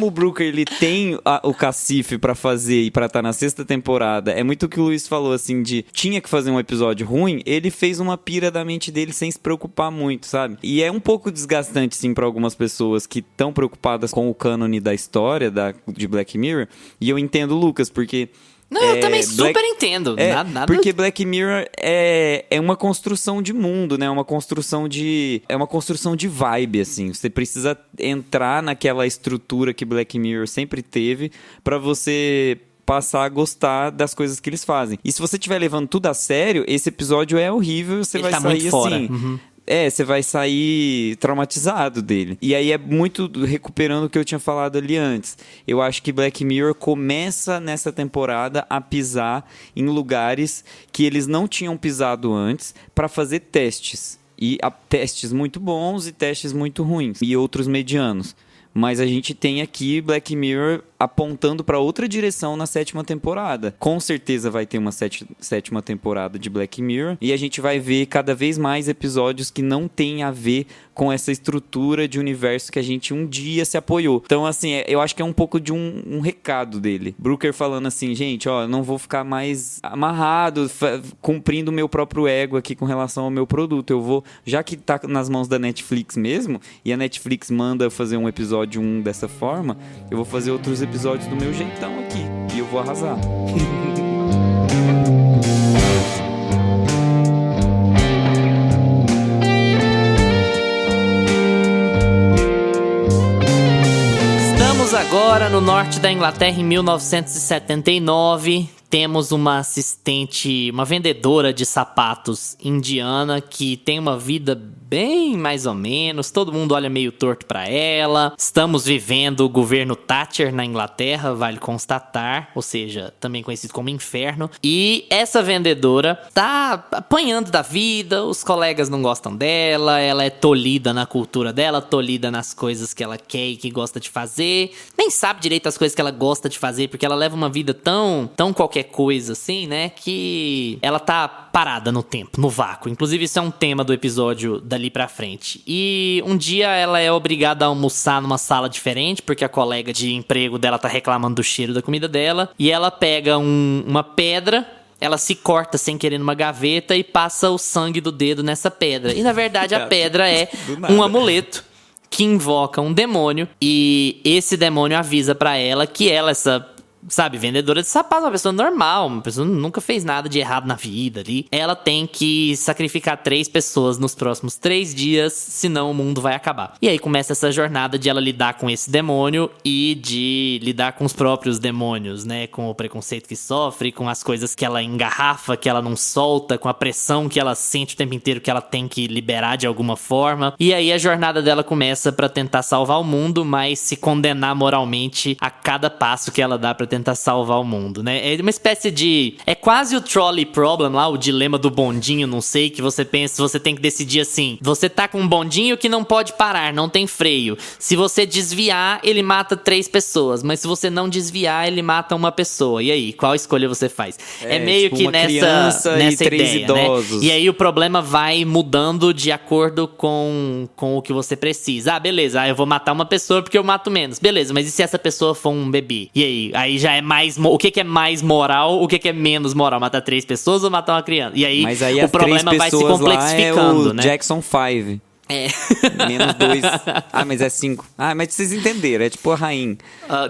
o Brooker ele tem o cacife pra fazer e pra estar na 6ª temporada, é muito o que o Luiz falou, assim, de tinha que fazer um episódio ruim, ele fez uma pira da mente dele sem se preocupar muito, sabe? E é um pouco desgastante, sim, pra algumas pessoas que estão preocupadas com o cânone da história de Black Mirror, e eu entendo o Lucas, porque... Não, eu também super entendo. Nada. Porque Black Mirror é uma construção de mundo, né? É uma construção de vibe, assim. Você precisa entrar naquela estrutura que Black Mirror sempre teve pra você passar a gostar das coisas que eles fazem. E se você estiver levando tudo a sério, esse episódio é horrível, você Ele vai tá sair muito fora. assim... Uhum. Você vai sair traumatizado dele. E aí é muito recuperando o que eu tinha falado ali antes. Eu acho que Black Mirror começa nessa temporada a pisar em lugares que eles não tinham pisado antes para fazer testes. E testes muito bons e testes muito ruins. E outros medianos. Mas a gente tem aqui Black Mirror apontando para outra direção na 7ª temporada. Com certeza vai ter uma 7ª temporada de Black Mirror. E a gente vai ver cada vez mais episódios que não tem a ver com essa estrutura de universo que a gente um dia se apoiou. Então, assim, eu acho que é um pouco de um recado dele. Brooker falando assim, gente, ó, não vou ficar mais amarrado, cumprindo o meu próprio ego aqui com relação ao meu produto. Eu vou, já que tá nas mãos da Netflix mesmo, e a Netflix manda fazer um episódio 1 dessa forma, eu vou fazer outros episódios do meu jeitão aqui. E eu vou arrasar. Estamos agora no norte da Inglaterra em 1979. Temos uma assistente, uma vendedora de sapatos indiana que tem uma vida bem mais ou menos, todo mundo olha meio torto pra ela. Estamos vivendo o governo Thatcher na Inglaterra, vale constatar, ou seja, também conhecido como inferno. E essa vendedora tá apanhando da vida, os colegas não gostam dela, ela é tolhida na cultura dela, tolhida nas coisas que ela quer e que gosta de fazer. Nem sabe direito as coisas que ela gosta de fazer, porque ela leva uma vida tão qualquer coisa assim, né, que ela tá parada no tempo, no vácuo. Inclusive isso é um tema do episódio dali pra frente. E um dia ela é obrigada a almoçar numa sala diferente, porque a colega de emprego dela tá reclamando do cheiro da comida dela, e ela pega uma pedra, ela se corta sem querer numa gaveta e passa o sangue do dedo nessa pedra. E na verdade a pedra é um amuleto que invoca um demônio, e esse demônio avisa pra ela que ela, essa sabe, vendedora de sapato, uma pessoa normal, uma pessoa que nunca fez nada de errado na vida ali. Ela tem que sacrificar 3 pessoas nos próximos 3 dias, senão o mundo vai acabar. E aí começa essa jornada de ela lidar com esse demônio e de lidar com os próprios demônios, né? Com o preconceito que sofre, com as coisas que ela engarrafa, que ela não solta, com a pressão que ela sente o tempo inteiro que ela tem que liberar de alguma forma. E aí a jornada dela começa pra tentar salvar o mundo, mas se condenar moralmente a cada passo que ela dá pra tentar salvar o mundo, né? É uma espécie de... É quase o trolley problem lá, o dilema do bondinho, não sei, que você pensa, você tem que decidir assim, você tá com um bondinho que não pode parar, não tem freio. Se você desviar, ele mata 3 pessoas, mas se você não desviar, ele mata uma pessoa. E aí, qual escolha você faz? É meio tipo que uma criança nessa e 3 ideia, idosos. né? E aí o problema vai mudando de acordo com o que você precisa. Ah, beleza, eu vou matar uma pessoa porque eu mato menos. Beleza, mas e se essa pessoa for um bebê? E aí? Aí já é mais... O que é mais moral? O que é menos moral? Matar 3 pessoas ou matar uma criança? E aí, Mas aí o as 3 problema vai se pessoas complexificando, lá é o né? Jackson 5. É. Menos 2. Ah, mas é 5. Ah, mas vocês entenderam, é tipo a rainha.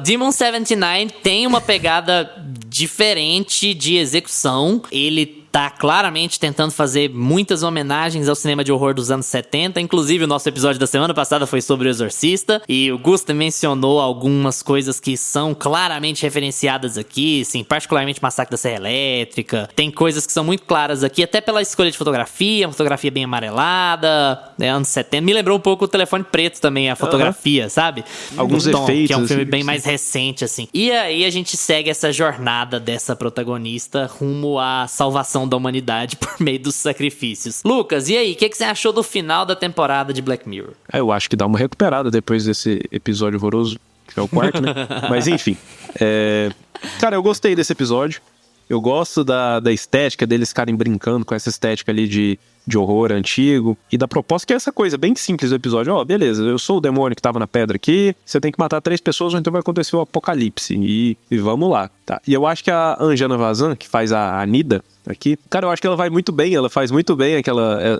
Demon 79 tem uma pegada diferente de execução. Ele tá claramente tentando fazer muitas homenagens ao cinema de horror dos anos 70. Inclusive, o nosso episódio da semana passada foi sobre o Exorcista. E o Gusta mencionou algumas coisas que são claramente referenciadas aqui. Sim, particularmente Massacre da Serra Elétrica. Tem coisas que são muito claras aqui, até pela escolha de fotografia. Uma fotografia bem amarelada, né, anos 70. Me lembrou um pouco o Telefone Preto também, a fotografia, sabe? Alguns Do Tom, efeitos, que é um filme assim, bem mais recente, assim. E aí a gente segue essa jornada dessa protagonista rumo à salvação da humanidade por meio dos sacrifícios. Lucas, e aí? O que você achou do final da temporada de Black Mirror? Eu acho que dá uma recuperada depois desse episódio horroroso, que é o 4º, né? Mas enfim. Cara, eu gostei desse episódio. Eu gosto da estética deles ficarem brincando com essa estética ali de horror antigo. E da proposta que é essa coisa bem simples do episódio. Beleza, eu sou o demônio que tava na pedra aqui. Você tem que matar 3 pessoas ou então vai acontecer o apocalipse. E vamos lá, tá? E eu acho que a Anjana Vazan, que faz a Nida aqui, cara, eu acho que ela vai muito bem. Ela faz muito bem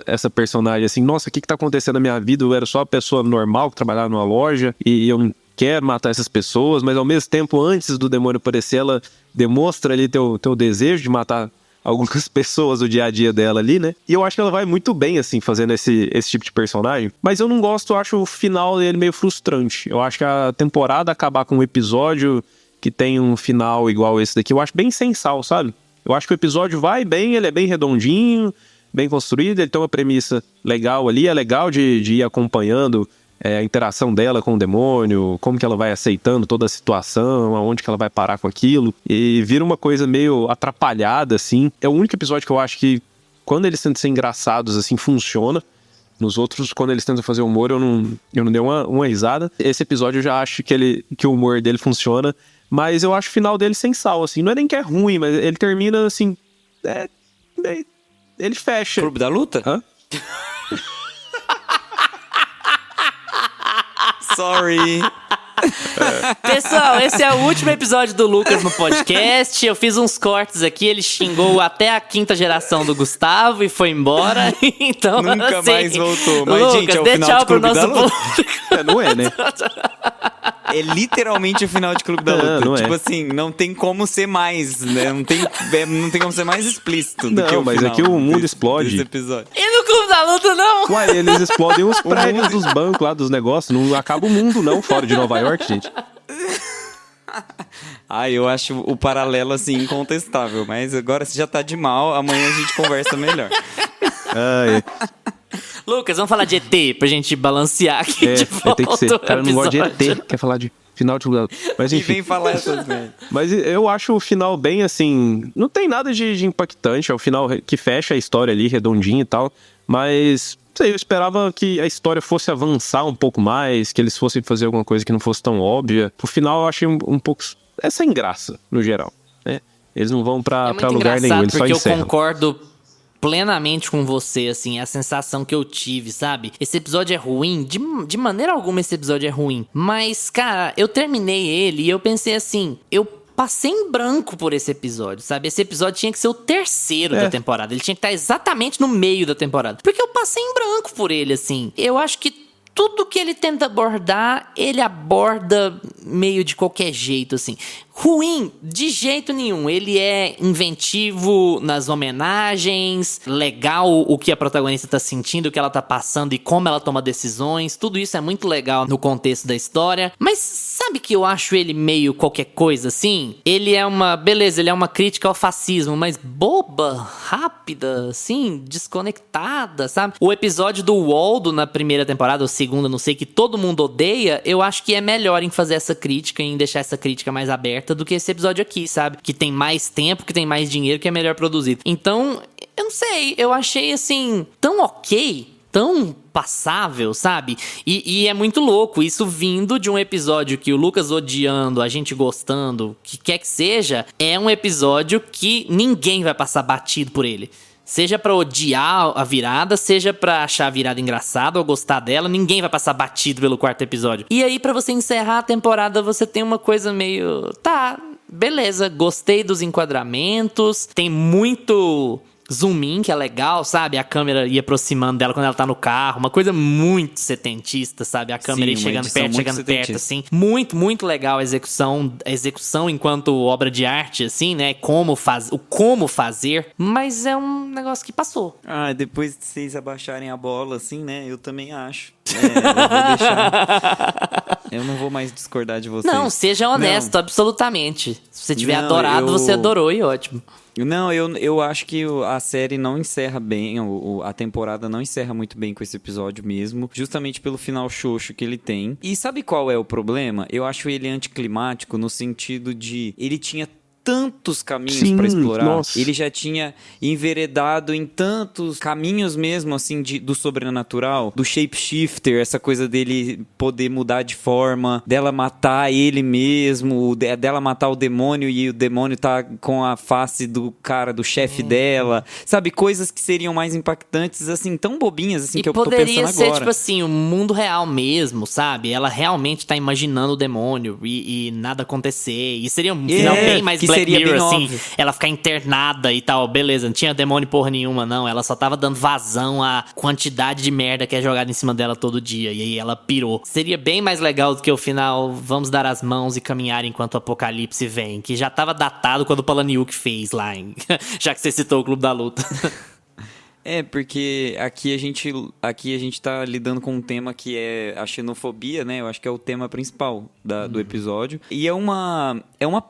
essa personagem assim. Nossa, o que tá acontecendo na minha vida? Eu era só uma pessoa normal que trabalhava numa loja e eu não quero matar essas pessoas, mas ao mesmo tempo, antes do demônio aparecer, ela demonstra ali teu desejo de matar algumas pessoas do dia a dia dela ali, né? E eu acho que ela vai muito bem, assim, fazendo esse tipo de personagem. Mas eu não gosto, eu acho o final dele meio frustrante. Eu acho que a temporada acabar com um episódio que tem um final igual esse daqui, eu acho bem sem sal, sabe? Eu acho que o episódio vai bem, ele é bem redondinho, bem construído, ele tem uma premissa legal ali, é legal de ir acompanhando a interação dela com o demônio, como que ela vai aceitando toda a situação, aonde que ela vai parar com aquilo, e vira uma coisa meio atrapalhada, assim. É o único episódio que eu acho que, quando eles tentam ser engraçados, assim, funciona. Nos outros, quando eles tentam fazer humor, eu não dei uma risada. Esse episódio eu já acho que o humor dele funciona, mas eu acho o final dele sem sal, assim. Não é nem que é ruim, mas ele termina, assim... ele fecha. Clube da Luta? Hã? Sorry. Pessoal, esse é o último episódio do Lucas no podcast. Eu fiz uns cortes aqui, ele xingou até a 5ª geração do Gustavo e foi embora. Então, Nunca assim, mais voltou. Mas, Lucas, gente, é o dê final tchau de pro Clube da nosso Luta. público. Não é, né? É literalmente o final de Clube da Luta. Não é. Tipo assim, não tem como ser mais, né? Não tem como ser mais explícito do que Não, o mas final aqui o mundo explode. desse episódio. E no Clube da Luta, não? Uai, eles explodem os prédios dos bancos lá, dos negócios. Não acaba o mundo, não, fora de Nova York, gente. Eu acho o paralelo, assim, incontestável. Mas agora você já tá de mal, amanhã a gente conversa melhor. Lucas, vamos falar de ET pra gente balancear aqui de volta. Tem que ser. O cara não gosta de episódio. ET, quer falar de final de lugar. Mas E enfim. vem falar essas merdas. Mas eu acho o final bem assim. Não tem nada de impactante. É o final que fecha a história ali, redondinho e tal. Mas, não sei, eu esperava que a história fosse avançar um pouco mais, que eles fossem fazer alguma coisa que não fosse tão óbvia. O final eu achei um pouco. É sem graça, no geral. Né? Eles não vão pra lugar nenhum, eles só porque encerram. eu concordo plenamente com você, assim, a sensação que eu tive, sabe? Esse episódio é ruim, de maneira alguma esse episódio é ruim, mas, cara, eu terminei ele e eu pensei assim, eu passei em branco por esse episódio, sabe? Esse episódio tinha que ser o 3º da temporada, ele tinha que estar exatamente no meio da temporada, porque eu passei em branco por ele, assim. Eu acho que tudo que ele tenta abordar, ele aborda meio de qualquer jeito, assim. Ruim, de jeito nenhum. Ele é inventivo nas homenagens, legal o que a protagonista tá sentindo, o que ela tá passando e como ela toma decisões. Tudo isso é muito legal no contexto da história. Mas sabe que eu acho ele meio qualquer coisa, assim? Ele é uma crítica ao fascismo, mas boba, rápida, assim, desconectada, sabe? O episódio do Waldo na primeira temporada, ou segunda, não sei, que todo mundo odeia, eu acho que é melhor em fazer essa crítica, em deixar essa crítica mais aberta do que esse episódio aqui, sabe? Que tem mais tempo, que tem mais dinheiro, que é melhor produzido. Então, eu não sei, eu achei, assim, tão ok, tão passável, sabe? E é muito louco, isso vindo de um episódio que o Lucas odiando, a gente gostando, que quer que seja, é um episódio que ninguém vai passar batido por ele. Seja pra odiar a virada, seja pra achar a virada engraçada ou gostar dela, ninguém vai passar batido pelo quarto episódio. E aí, pra você encerrar a temporada, você tem uma coisa meio... Tá, beleza, gostei dos enquadramentos, tem muito... zoom in, que é legal, sabe? A câmera ir aproximando dela quando ela tá no carro. Uma coisa muito setentista, sabe? A câmera ir chegando perto, assim. Muito, muito legal a execução enquanto obra de arte, assim, né? Como fazer. Mas é um negócio que passou. Ah, depois de vocês abaixarem a bola, assim, né? Eu também acho. Eu vou deixar... Eu não vou mais discordar de vocês. Não, seja honesto, absolutamente. Se você tiver adorado, você adorou e ótimo. Não, eu acho que a série não encerra bem, a temporada não encerra muito bem com esse episódio mesmo, justamente pelo final xoxo que ele tem. E sabe qual é o problema? Eu acho ele anticlimático no sentido de ele tinha tantos caminhos pra explorar. Nossa. Ele já tinha enveredado em tantos caminhos mesmo, assim, do sobrenatural, do shapeshifter, essa coisa dele poder mudar de forma, dela matar ele mesmo, dela matar o demônio e o demônio tá com a face do cara, do chefe dela, sabe? Coisas que seriam mais impactantes, assim, tão bobinhas, assim, que eu tô pensando agora. E poderia ser, tipo assim, o mundo real mesmo, sabe? Ela realmente tá imaginando o demônio e nada acontecer. E seria um final bem mais Black Mirror, assim, óbvio. Ela ficar internada e tal, beleza, não tinha demônio porra nenhuma, não, ela só tava dando vazão à quantidade de merda que é jogada em cima dela todo dia, e aí ela pirou. Seria bem mais legal do que o final, vamos dar as mãos e caminhar enquanto o apocalipse vem, que já tava datado quando o Palahniuk fez lá, já que você citou o Clube da Luta. Porque aqui a gente tá lidando com um tema que é a xenofobia, né? Eu acho que é o tema principal do episódio. E é uma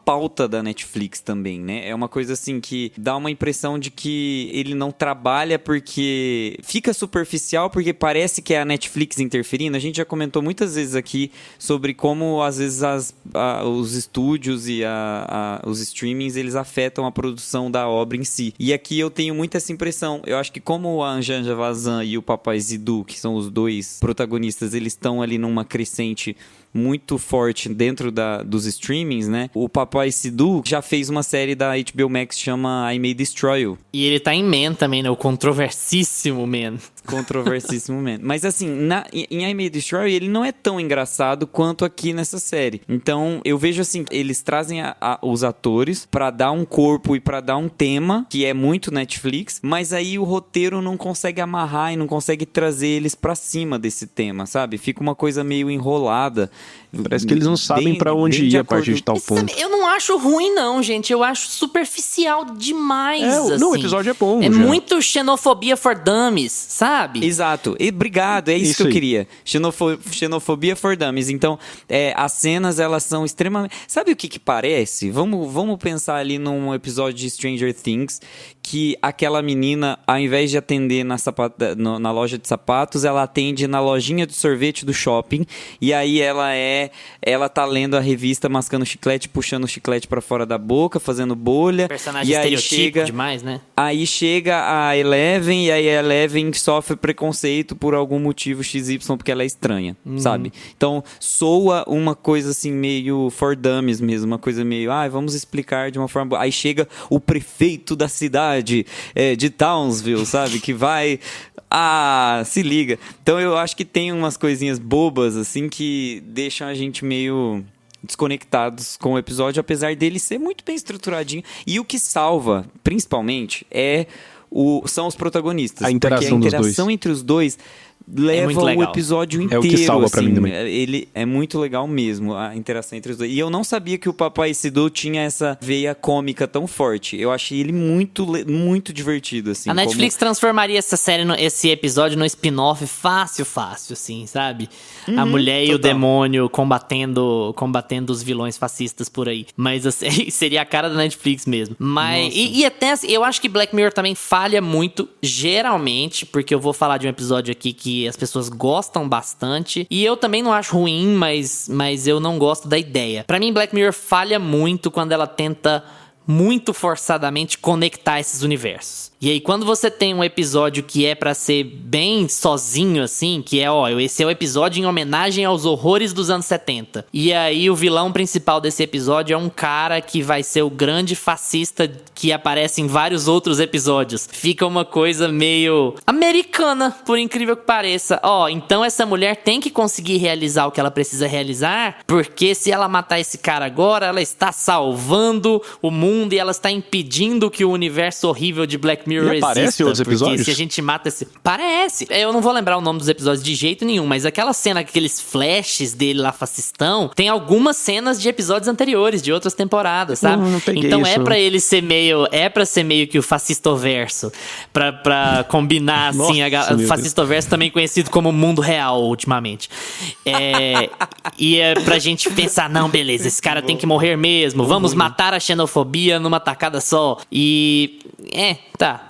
pauta da Netflix também, né? É uma coisa assim que dá uma impressão de que ele não trabalha porque fica superficial, porque parece que é a Netflix interferindo. A gente já comentou muitas vezes aqui sobre como às vezes os estúdios e os streamings, eles afetam a produção da obra em si. E aqui eu tenho muito essa impressão. Eu acho que como a Anjanja Vazan e o Papai Zidu, que são os dois protagonistas, eles estão ali numa crescente muito forte dentro dos streamings, né? O Papai Sidhu já fez uma série da HBO Max que chama I May Destroy You. E ele tá em Man também, né? O controversissimo Man. Controversissimo Man. Mas assim, em I May Destroy You, ele não é tão engraçado quanto aqui nessa série. Então, eu vejo assim, eles trazem os atores pra dar um corpo e pra dar um tema, que é muito Netflix, mas aí o roteiro não consegue amarrar e não consegue trazer eles pra cima desse tema, sabe? Fica uma coisa meio enrolada. Parece que eles não sabem pra onde ir a partir de tal ponto. Eu não acho ruim, não, gente. Eu acho superficial demais, assim. Não, o episódio é bom. É muito xenofobia for dummies, sabe? Exato. E obrigado, é isso que eu queria. Xenofobia for dummies. Então, as cenas, elas são extremamente... Sabe o que parece? Vamos pensar ali num episódio de Stranger Things, que aquela menina, ao invés de atender na loja de sapatos, ela atende na lojinha de sorvete do shopping, e aí ela tá lendo a revista, mascando chiclete, puxando o chiclete pra fora da boca, fazendo bolha. Personagem estereotipo demais, né? Aí chega a Eleven, e aí a Eleven sofre preconceito por algum motivo XY, porque ela é estranha, sabe? Então, soa uma coisa assim, meio for dummies mesmo, uma coisa meio, vamos explicar de uma forma... Aí chega o prefeito da cidade, de Townsville, sabe? Que vai... se liga. Então eu acho que tem umas coisinhas bobas, assim, que deixam a gente meio desconectados com o episódio, apesar dele ser muito bem estruturadinho. E o que salva, principalmente, são os protagonistas. A interação entre os dois leva muito o legal. episódio É inteiro. o que salva pra assim, mim também. Ele é muito legal mesmo, a interação entre os dois. E eu não sabia que o Papai Sidu tinha essa veia cômica tão forte. Eu achei ele muito divertido, assim. A Netflix transformaria essa série, esse episódio no spin-off fácil, assim, sabe? A mulher e o demônio combatendo os vilões fascistas por aí. Mas assim, seria a cara da Netflix mesmo. Mas e até assim, eu acho que Black Mirror também falha muito, geralmente, porque eu vou falar de um episódio aqui que as pessoas gostam bastante. E eu também não acho ruim, mas eu não gosto da ideia. Pra mim, Black Mirror falha muito quando ela tenta muito forçadamente conectar esses universos. E aí, quando você tem um episódio que é pra ser bem sozinho, assim, que é, esse é o episódio em homenagem aos horrores dos anos 70. E aí, o vilão principal desse episódio é um cara que vai ser o grande fascista que aparece em vários outros episódios. Fica uma coisa meio americana, por incrível que pareça. Então essa mulher tem que conseguir realizar o que ela precisa realizar, porque se ela matar esse cara agora, ela está salvando o mundo e ela está impedindo que o universo horrível de Black Mirror exista. Aparece em outros episódios? Porque se a gente mata esse... Parece! Eu não vou lembrar o nome dos episódios de jeito nenhum, mas aquela cena, aqueles flashes dele lá fascistão, tem algumas cenas de episódios anteriores, de outras temporadas, sabe? Não peguei Então isso. pra ele ser meio... É pra ser meio que o fascistoverso. Pra combinar, assim, Nossa, meu fascistoverso também conhecido como mundo real, ultimamente. E é pra gente pensar, não, beleza, esse cara tem que morrer mesmo, vamos matar a xenofobia numa tacada só. E...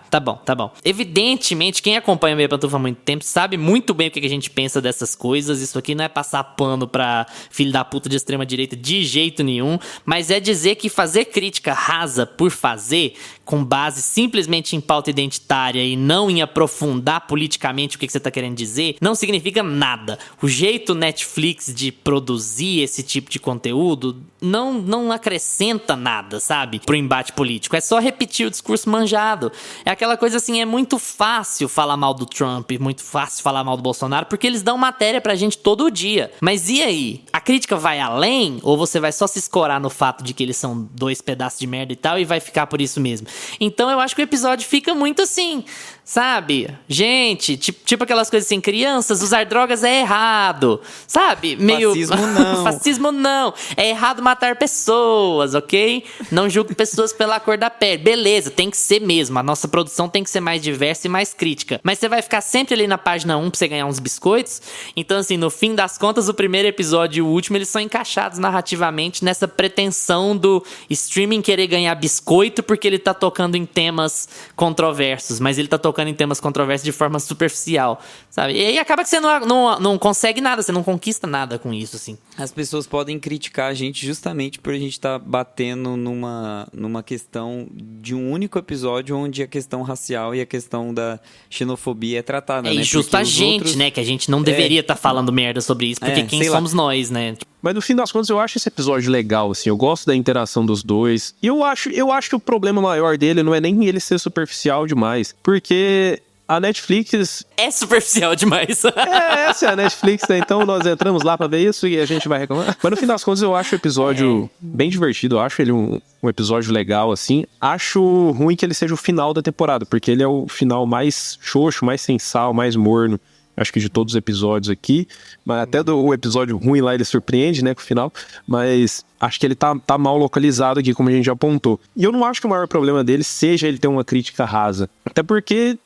Tá bom. Evidentemente, quem acompanha o Meia Pantufa há muito tempo sabe muito bem o que a gente pensa dessas coisas. Isso aqui não é passar pano pra filho da puta de extrema direita de jeito nenhum, mas é dizer que fazer crítica rasa por fazer, com base simplesmente em pauta identitária e não em aprofundar politicamente o que você tá querendo dizer, não significa nada. O jeito Netflix de produzir esse tipo de conteúdo não acrescenta nada, sabe? Pro embate político. É só repetir o discurso manjado. É aquela coisa assim, é muito fácil falar mal do Trump, muito fácil falar mal do Bolsonaro, porque eles dão matéria pra gente todo dia. Mas e aí? A crítica vai além? Ou você vai só se escorar no fato de que eles são dois pedaços de merda e tal e vai ficar por isso mesmo? Então eu acho que o episódio fica muito assim, sabe? Gente, tipo aquelas coisas assim, crianças, usar drogas é errado, sabe? Meio... Fascismo não. Fascismo não. É errado matar pessoas, ok? Não julgue pessoas pela cor da pele. Beleza, tem que ser mesmo. A nossa produção tem que ser mais diversa e mais crítica. Mas você vai ficar sempre ali na página 1 pra você ganhar uns biscoitos? Então, assim, no fim das contas, o primeiro episódio e o último, eles são encaixados narrativamente nessa pretensão do streaming querer ganhar biscoito porque ele tá tocando em temas controversos. Mas ele tá tocando em temas controversos de forma superficial, sabe? E aí acaba que você não consegue nada, você não conquista nada com isso, assim. As pessoas podem criticar a gente justamente por a gente estar batendo numa questão de um único episódio onde a questão racial e a questão da xenofobia é tratada, né? E justo a gente, outros... né? Que a gente não deveria estar falando merda sobre isso, porque quem somos nós, né? Mas no fim das contas eu acho esse episódio legal, assim, eu gosto da interação dos dois. E eu acho que o problema maior dele não é nem ele ser superficial demais, porque a Netflix... É superficial demais. Essa é a Netflix, né? Então nós entramos lá pra ver isso e a gente vai reclamar. Mas no fim das contas eu acho o episódio bem divertido, eu acho ele um episódio legal, assim. Acho ruim que ele seja o final da temporada, porque ele é o final mais xoxo, mais sem sal, mais morno. Acho que de todos os episódios aqui, mas até o episódio ruim lá ele surpreende, né, com o final, mas acho que ele tá mal localizado aqui, como a gente já apontou. E eu não acho que o maior problema dele seja ele ter uma crítica rasa, até porque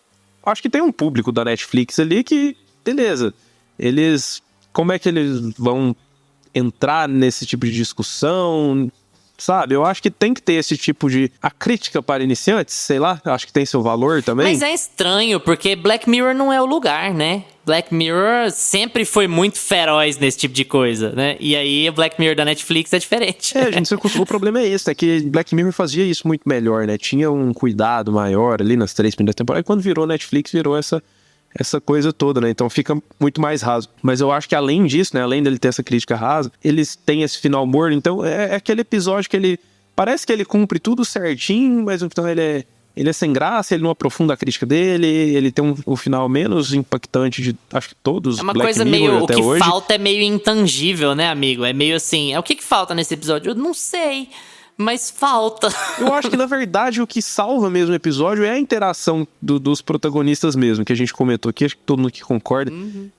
acho que tem um público da Netflix ali que, beleza, como é que eles vão entrar nesse tipo de discussão, sabe? Eu acho que tem que ter esse tipo de... A crítica para iniciantes, sei lá, acho que tem seu valor também. Mas é estranho, porque Black Mirror não é o lugar, né? Black Mirror sempre foi muito feroz nesse tipo de coisa, né? E aí o Black Mirror da Netflix é diferente. Gente, o problema é esse, é que Black Mirror fazia isso muito melhor, né? Tinha um cuidado maior ali nas 3 primeiras temporadas, e quando virou Netflix, virou essa coisa toda, né? Então fica muito mais raso. Mas eu acho que além disso, né? Além dele ter essa crítica rasa, eles têm esse final morno. Então é aquele episódio que ele... Parece que ele cumpre tudo certinho, mas no final ele é sem graça, ele não aprofunda a crítica dele, ele tem o final menos impactante de, acho que todos. É uma Black coisa Mirror meio... até O que hoje. falta é meio intangível, né, amigo? É meio assim... O que falta nesse episódio? Eu não sei... mas falta. Eu acho que, na verdade, o que salva mesmo o episódio é a interação dos protagonistas mesmo, que a gente comentou aqui, acho que todo mundo que concorda,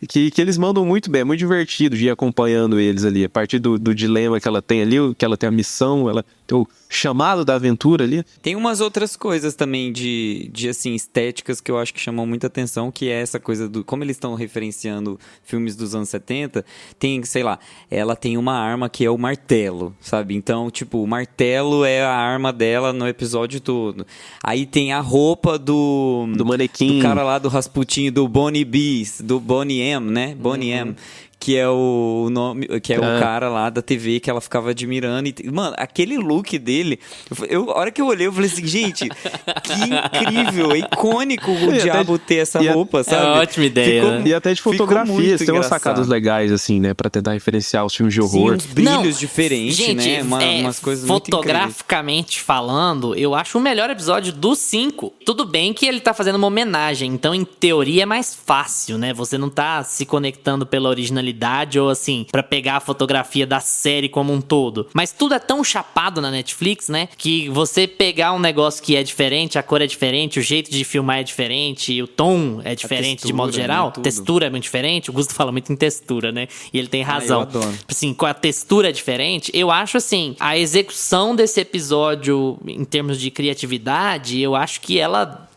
que eles mandam muito bem, é muito divertido de ir acompanhando eles ali, a partir do dilema que ela tem ali, que ela tem a missão, ela tem o chamado da aventura ali. Tem umas outras coisas também de assim, estéticas que eu acho que chamam muita atenção, que é essa coisa do... Como eles estão referenciando filmes dos anos 70, tem, sei lá, ela tem uma arma que é o martelo, sabe? Então, tipo, o martelo é a arma dela no episódio todo. Aí tem a roupa do manequim. Do cara lá do Rasputin, do Bonnie Bees, do Bonnie M, né? Bonnie M. Que é o nome, que é o cara lá da TV que ela ficava admirando. E, mano, aquele look dele, a hora que eu olhei, eu falei assim, gente, que incrível, é icônico o diabo ter essa roupa, sabe? É uma ótima ideia, né? E até de fotografias, tem umas sacadas legais, assim, né? Pra tentar referenciar os filmes de horror. Sim, uns brilhos diferentes, gente, né? Umas coisas muito incríveis. Fotograficamente falando, eu acho o melhor episódio dos 5. Tudo bem que ele tá fazendo uma homenagem, então em teoria é mais fácil, né? Você não tá se conectando pela originalidade ou assim, pra pegar a fotografia da série como um todo. Mas tudo é tão chapado na Netflix, né? Que você pegar um negócio que é diferente, a cor é diferente, o jeito de filmar é diferente, o tom é diferente textura, de modo geral. Né, textura é muito diferente. O Gusto fala muito em textura, né? E ele tem razão. Eu adoro. Assim, com a textura é diferente, eu acho assim, a execução desse episódio em termos de criatividade, eu acho que ela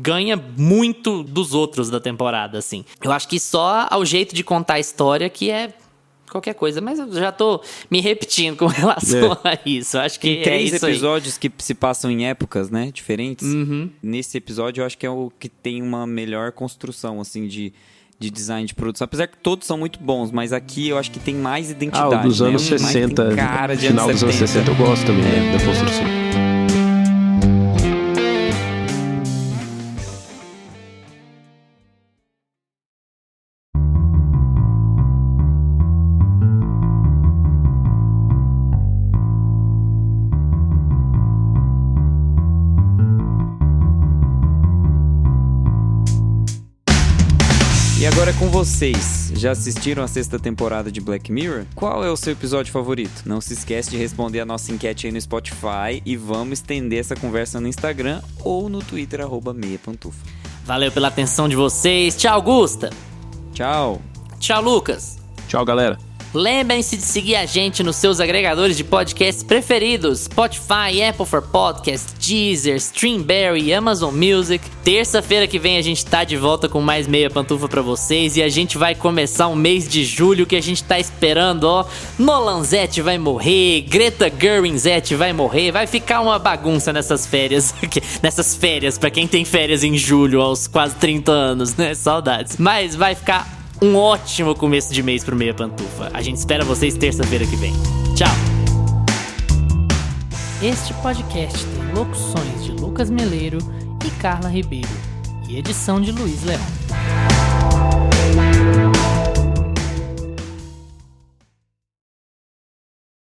ganha muito dos outros da temporada, assim. Eu acho que só ao jeito de contar a história que é qualquer coisa, mas eu já tô me repetindo com relação a isso. Eu acho que tem 3 isso episódios aí. Que se passam em épocas, né, diferentes. Nesse episódio eu acho que é o que tem uma melhor construção, assim, de design de produção. Apesar que todos são muito bons, mas aqui eu acho que tem mais identidade. O dos anos 60. Cara de final anos dos anos 60 eu gosto também, né, da construção. E agora é com vocês. Já assistiram a 6ª temporada de Black Mirror? Qual é o seu episódio favorito? Não se esquece de responder a nossa enquete aí no Spotify e vamos estender essa conversa no Instagram ou no Twitter, @meiapantufa. Valeu pela atenção de vocês. Tchau, Augusta. Tchau. Tchau, Lucas. Tchau, galera. Lembrem-se de seguir a gente nos seus agregadores de podcasts preferidos: Spotify, Apple for Podcasts, Deezer, Streamberry, Amazon Music. Terça-feira que vem a gente tá de volta com mais Meia Pantufa pra vocês e a gente vai começar um mês de julho que a gente tá esperando, ó. Nolanzete vai morrer, Greta Gerwig vai morrer, vai ficar uma bagunça nessas férias. Nessas férias, pra quem tem férias em julho aos quase 30 anos, né? Saudades. Mas vai ficar um ótimo começo de mês pro Meia Pantufa. A gente espera vocês terça-feira que vem. Tchau! Este podcast tem locuções de Lucas Meleiro e Carla Ribeiro e edição de Luiz Leão.